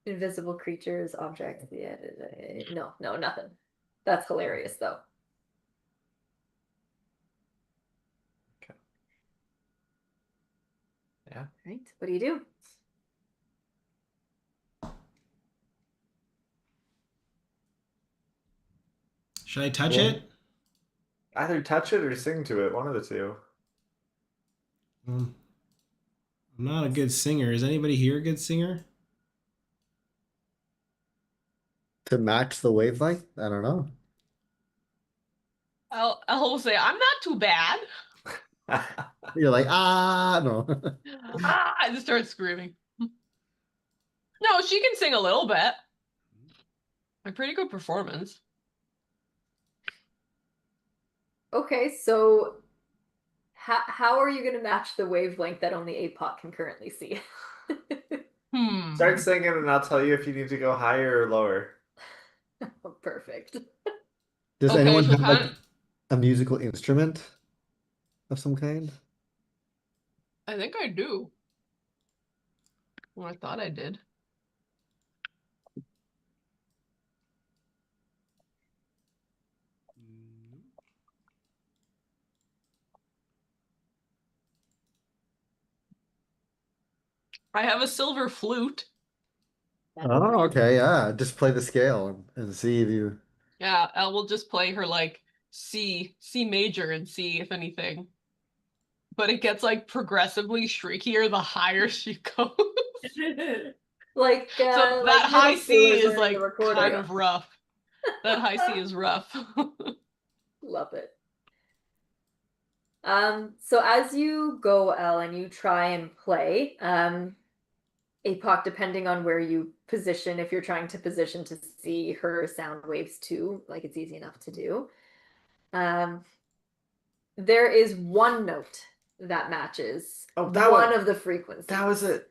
Invisible creatures, objects. Yeah, no, nothing. That's hilarious, though. Yeah. Right? What do you do? Should I touch Well, it? Either touch it or sing to it, one of the two. I'm not a good singer. Is anybody here a good singer? To match the wavelength? I don't know. I'll say, I'm not too bad. You're like, no. I just start screaming. No, she can sing a little bit. A pretty good performance. Okay, so how are you going to match the wavelength that only Apoc can currently see? Start singing and I'll tell you if you need to go higher or lower. Oh, perfect. Does Okay, anyone so have kind like a musical instrument of some kind? I think I do. Well, I thought I did. I have a silver flute. Oh, okay, yeah. Just play the scale and see if you. Yeah, I will just play her like C major and see if anything. But it gets like progressively shriekier the higher she goes. Like So that like high middle C schoolers is learning like the recorder. kind of rough. That high C is rough. Love it. So as you go, Elle, and you try and play, Apoc, depending on where you position if you're trying to position to see her sound waves too. Like it's easy enough to do. There is one note that matches Oh, one of the frequencies. That was it.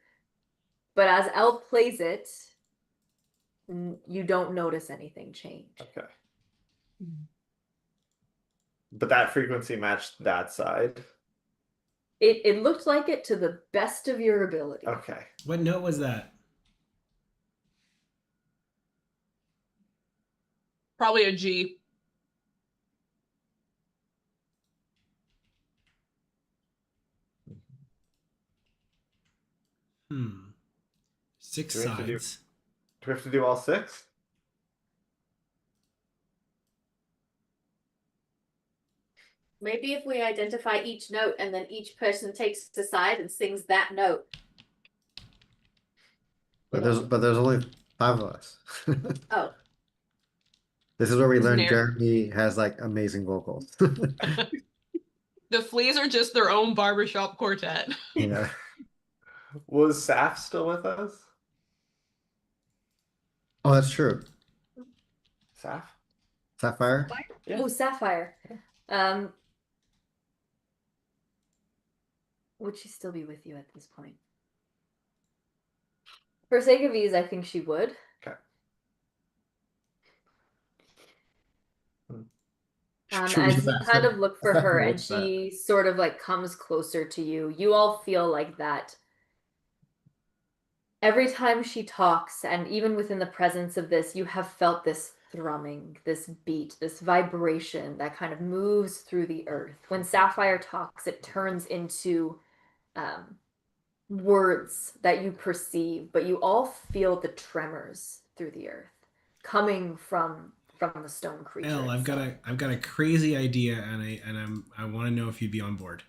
But as Elle plays it, you don't notice anything change. Okay. But that frequency matched that side. It looked like it to the best of your ability. Okay. What note was that? Probably a G. Six Do we have to do- sides. Do we have to do all 6? Maybe if we identify each note and then each person takes a side and sings that note. But there's only 5 of us. Oh, This is where we learn Nary. Jeremy has like amazing vocals. The fleas are just their own barbershop quartet. Yeah. Was Saph still with us? Oh, that's true. Saph? Sapphire? Yeah. Oh, Sapphire. Would she still be with you at this point? For sake of ease, I think she would. Okay. As you kind of look for her and What's that? she sort of like comes closer to you, you all feel like that. Every time she talks, and even within the presence of this, you have felt this thrumming, this beat, this vibration that kind of moves through the earth. When Sapphire talks, it turns into words that you perceive, but you all feel the tremors through the earth coming from the stone creature. Elle, I've got a crazy idea, and I want to know if you'd be on board.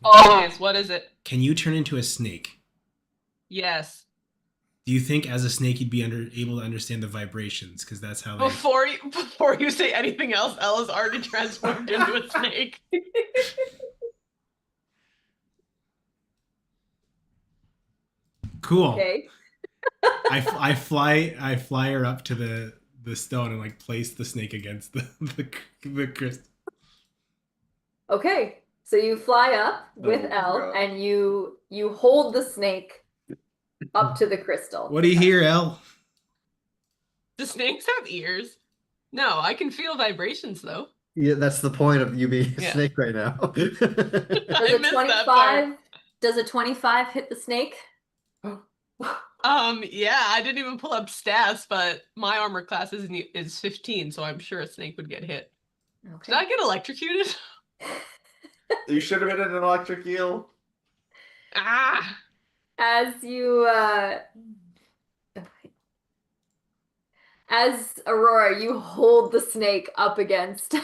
Always. What is it? Can you turn into a snake? Yes. Do you think as a snake you'd be able to understand the vibrations? Because that's how they. Before you say anything else, Ella's already transformed into a snake. Cool. Okay. I fly her up to the stone and like place the snake against the crystal. Okay. So you fly up with Oh, Elle God. and you hold the snake up to the crystal. What do you hear, Elle? Do snakes have ears? No, I can feel vibrations though. Yeah, that's the point of you being a Yeah. snake right now. Does I a missed that part. 25 does a 25 hit the snake? Yeah, I didn't even pull up stats, but my armor class is 15, so I'm sure a snake would get hit. Okay. Did I get electrocuted? You should have been an electric eel. Ah! As you as Aurora, you hold the snake up against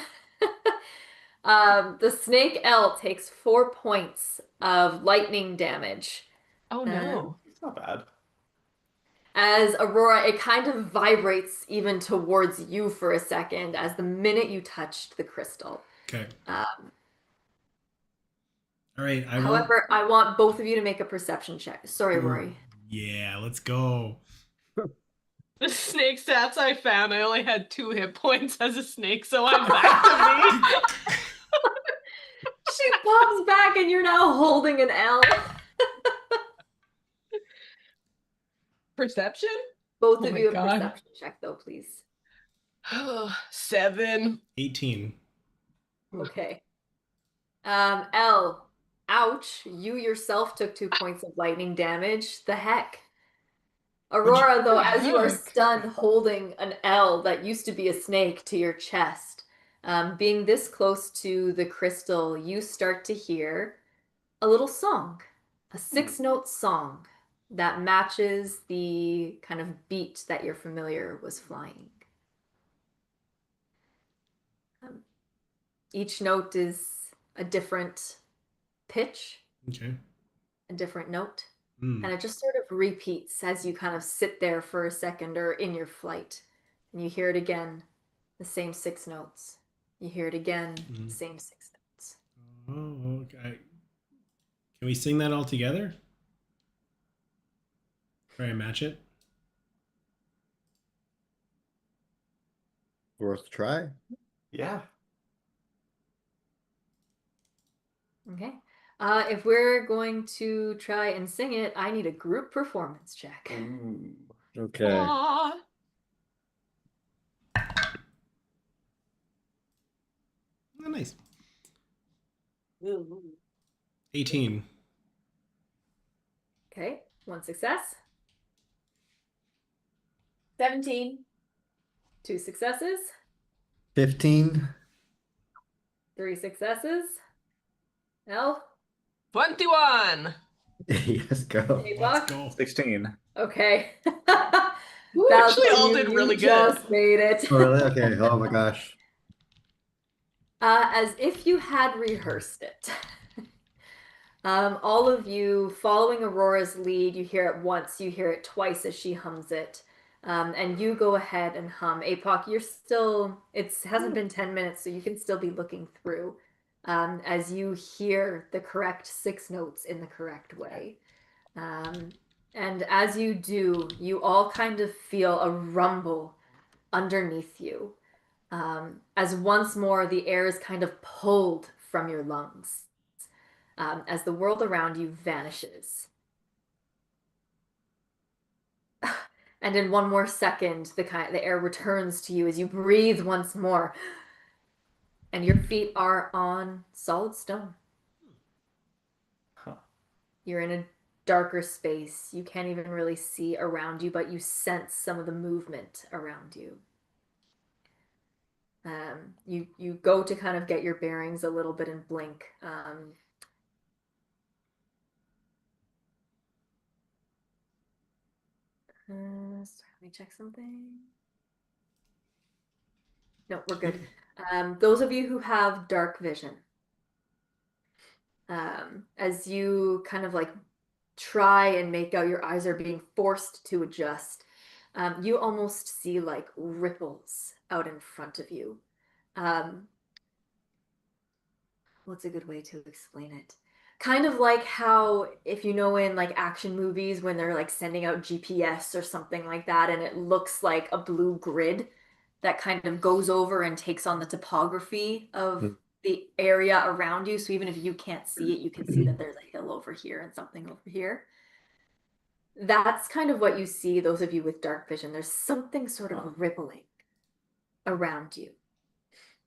the snake Elle takes 4 points of lightning damage. Oh no. It's not bad. As Aurora, it kind of vibrates even towards you for a second as the minute you touched the crystal. Okay. All right. However, I want both of you to make a perception check. Sorry, Rory. Yeah, let's go. The snake stats I found, I only had 2 hit points as a snake, so I'm back to me. She pops back and you're now holding an L. Perception? Both Oh of my you a God. perception check, though, please. 7. 18. Okay. L, ouch. You yourself took 2 points of lightning damage. The heck? Aurora, though, as you are heck? stunned holding an L that used to be a snake to your chest, being this close to the crystal, you start to hear a little song, a 6-note song that matches the kind of beat that you're familiar was flying. Each note is a different pitch, Okay. a different note. Mm. And it just sort of repeats as you kind of sit there for a second or in your flight. And you hear it again, the same 6 notes. You hear it again, Mhm. same 6 notes. Oh, okay. Can we sing that all together? Try and match it. Worth a try. Yeah. Okay. If we're going to try and sing it, I need a group performance check. Ooh. Okay. Aw. Oh, nice. Ooh. 18. Okay, 1 success, 17. 2 successes, 15. 3 successes. Elle, 21. Yes, go. hey, Let's Buck. go. 16. Okay. We Basil, actually all you- did really you good. just made it. Oh, really? Okay. Oh my gosh. As if you had rehearsed it. All of you following Aurora's lead, you hear it once, you hear it twice as she hums it. And you go ahead and hum. Apoc, you're still, it hasn't been 10 minutes, so you can still be looking through as you hear the correct 6 notes in the correct way. And as you do, you all kind of feel a rumble underneath you. As once more the air is kind of pulled from your lungs as the world around you vanishes. And in one more second, the air returns to you as you breathe once more, and your feet are on solid stone. Huh. You're in a darker space. You can't even really see around you, but you sense some of the movement around you. You go to kind of get your bearings a little bit and blink. Let me check something. No, we're good. Those of you who have dark vision, as you kind of like try and make out, your eyes are being forced to adjust. You almost see like ripples out in front of you. What's a good way to explain it? Kind of like how, if you know, in like action movies when they're like sending out GPS or something like that, and it looks like a blue grid that kind of goes over and takes on the topography of the area around you. So even if you can't see it, you can see that there's a hill over here and something over here. That's kind of what you see, those of you with dark vision. There's something sort of rippling around you.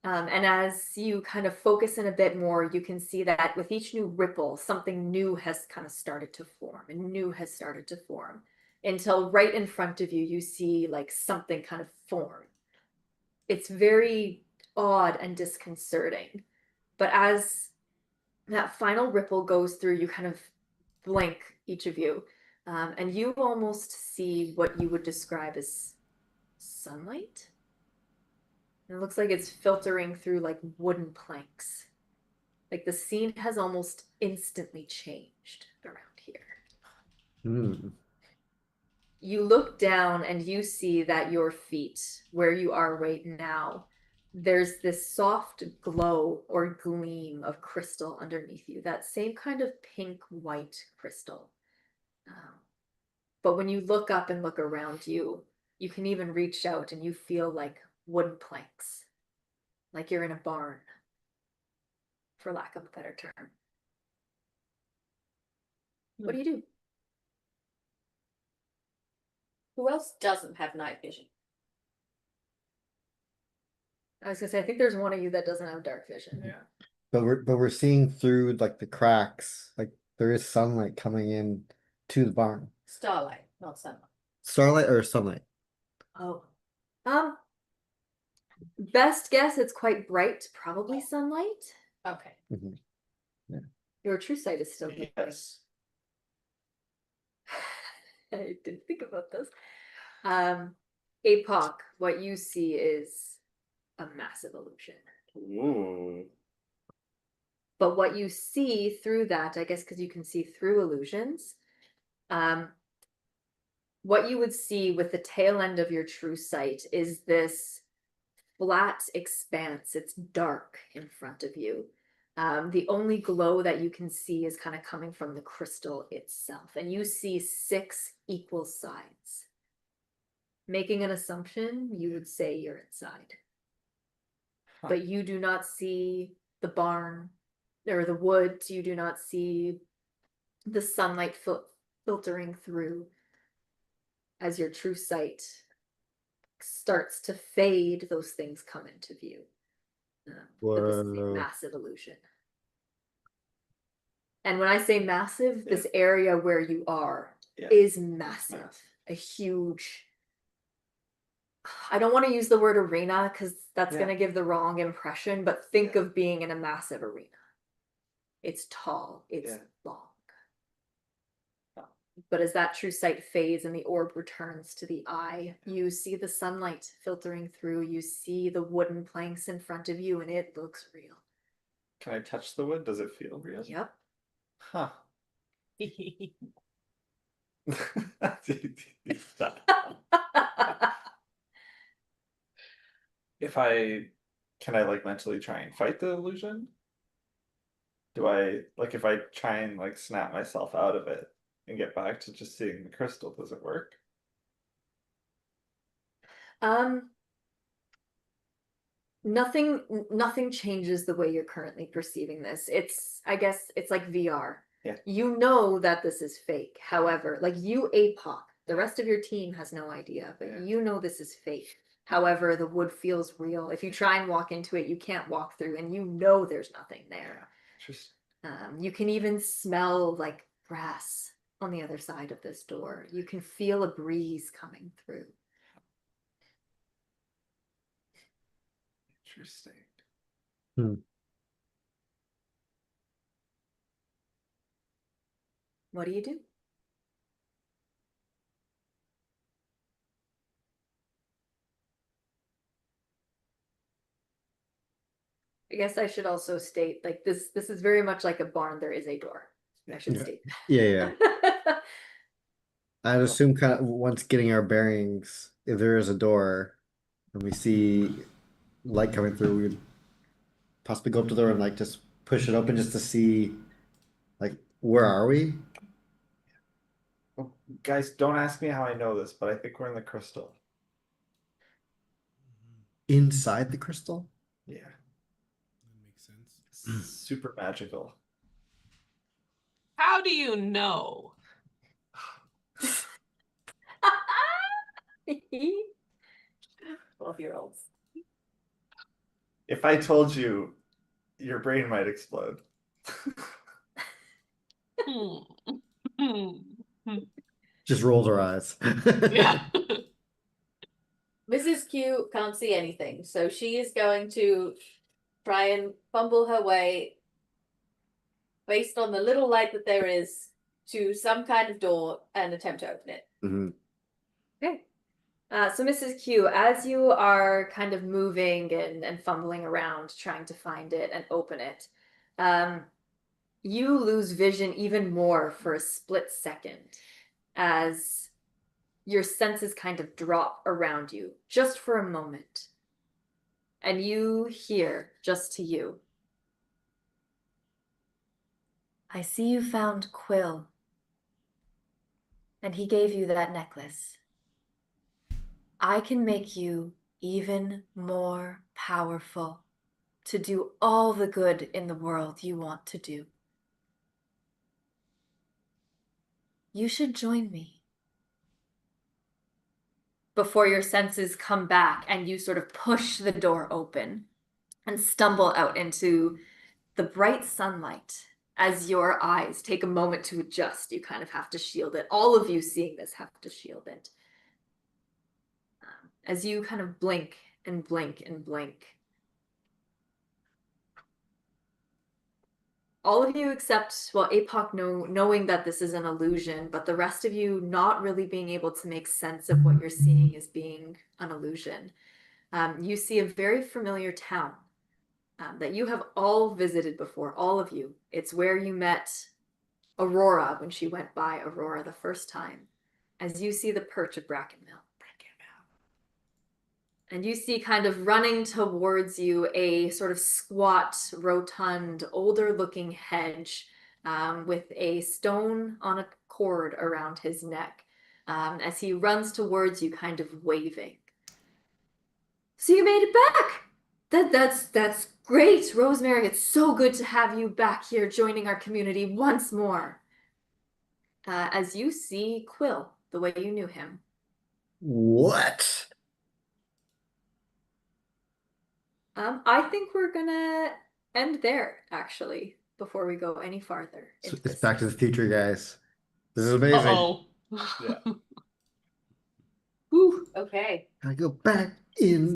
And as you kind of focus in a bit more, you can see that with each new ripple, something new has kind of started to form, and new has started to form until right in front of you, you see like something kind of form. It's very odd and disconcerting. But as that final ripple goes through, you kind of blink, each of you, and you almost see what you would describe as sunlight. It looks like it's filtering through like wooden planks. Like the scene has almost instantly changed around here. Hmm. You look down and you see that your feet, where you are right now, there's this soft glow or gleam of crystal underneath you, that same kind of pink white crystal. But when you look up and look around you, you can even reach out and you feel like wooden planks, like you're in a barn, for lack of a better term. What do you do? Who else doesn't have night vision? I was gonna say, I think there's one of you that doesn't have dark vision. Yeah. But we're seeing through like the cracks. Like there is sunlight coming in to the barn. Starlight, not sunlight. Starlight or sunlight? Oh. Best guess, it's quite bright, probably sunlight. Okay. Your true sight is still good. Yes. I didn't think about this. Apoc, what you see is a massive illusion. Ooh. But what you see through that, I guess because you can see through illusions, what you would see with the tail end of your true sight is this flat expanse. It's dark in front of you. The only glow that you can see is kind of coming from the crystal itself. And you see 6 equal sides. Making an assumption, you would say you're inside. but you do not see the barn or the woods. You do not see the sunlight filtering through as your true sight starts to fade. Those things come into view. But this is a Whoa. massive illusion. And when I say massive, this area where you are is massive. A huge, I don't want to use the word arena because that's going to give the wrong impression, but think of being in a massive arena. It's tall, it's long. But as that true sight fades and the orb returns to the eye, you see the sunlight filtering through, you see the wooden planks in front of you, and it looks real. Can I touch the wood? Does it feel real? Yep. Huh. Can I like mentally try and fight the illusion? Do I, like, if I try and like snap myself out of it and get back to just seeing the crystal, does it work? Nothing changes the way you're currently perceiving this. I guess it's like VR. Yeah. You know that this is fake. However, like you, Apoc, the rest of your team has no idea, but you know this is fake. However, the wood feels real. If you try and walk into it, you can't walk through, and you know there's nothing there. Just You can even smell like grass on the other side of this door. You can feel a breeze coming through. interesting. What do you do? I guess I should also state, like, this is very much like a barn. There is a door. I should state. Yeah. I'd assume kind of once getting our bearings, if there is a door and we see light coming through, we would possibly go up to the door and like just push it open just to see like where are we? Well, guys, don't ask me how I know this, but I think we're in the crystal. Inside the crystal? Yeah. That makes sense. Super magical. How do you know? 12-year-olds. If I told you, your brain might explode. Just rolls her eyes. Yeah. Mrs. Q can't see anything, so she is going to try and fumble her way based on the little light that there is to some kind of door and attempt to open it. Mhm. Okay. So Mrs. Q, as you are kind of moving and fumbling around trying to find it and open it, you lose vision even more for a split second as your senses kind of drop around you just for a moment. And you hear, just to you, I see you found Quill, and he gave you that necklace. I can make you even more powerful to do all the good in the world you want to do. You should join me. Before your senses come back and you sort of push the door open and stumble out into the bright sunlight. As your eyes take a moment to adjust, you kind of have to shield it. All of you seeing this have to shield it. As you kind of blink and blink and blink. All of you except, well, Apoc knowing that this is an illusion, but the rest of you not really being able to make sense of what you're seeing as being an illusion. You see a very familiar town that you have all visited before, all of you. It's where you met Aurora when she went by Aurora the first time. As you see the perch of Brackenmill. And you see kind of running towards you a sort of squat, rotund, older looking hedge with a stone on a cord around his neck as he runs towards you kind of waving. So you made it back! That's great, Rosemary. It's so good to have you back here joining our community once more. As you see Quill the way you knew him. What? I think we're gonna end there, actually, before we go any farther. So into it's this Back to the season. Future, guys. This is amazing. Uh-oh. Yeah. Whew, okay. I go back in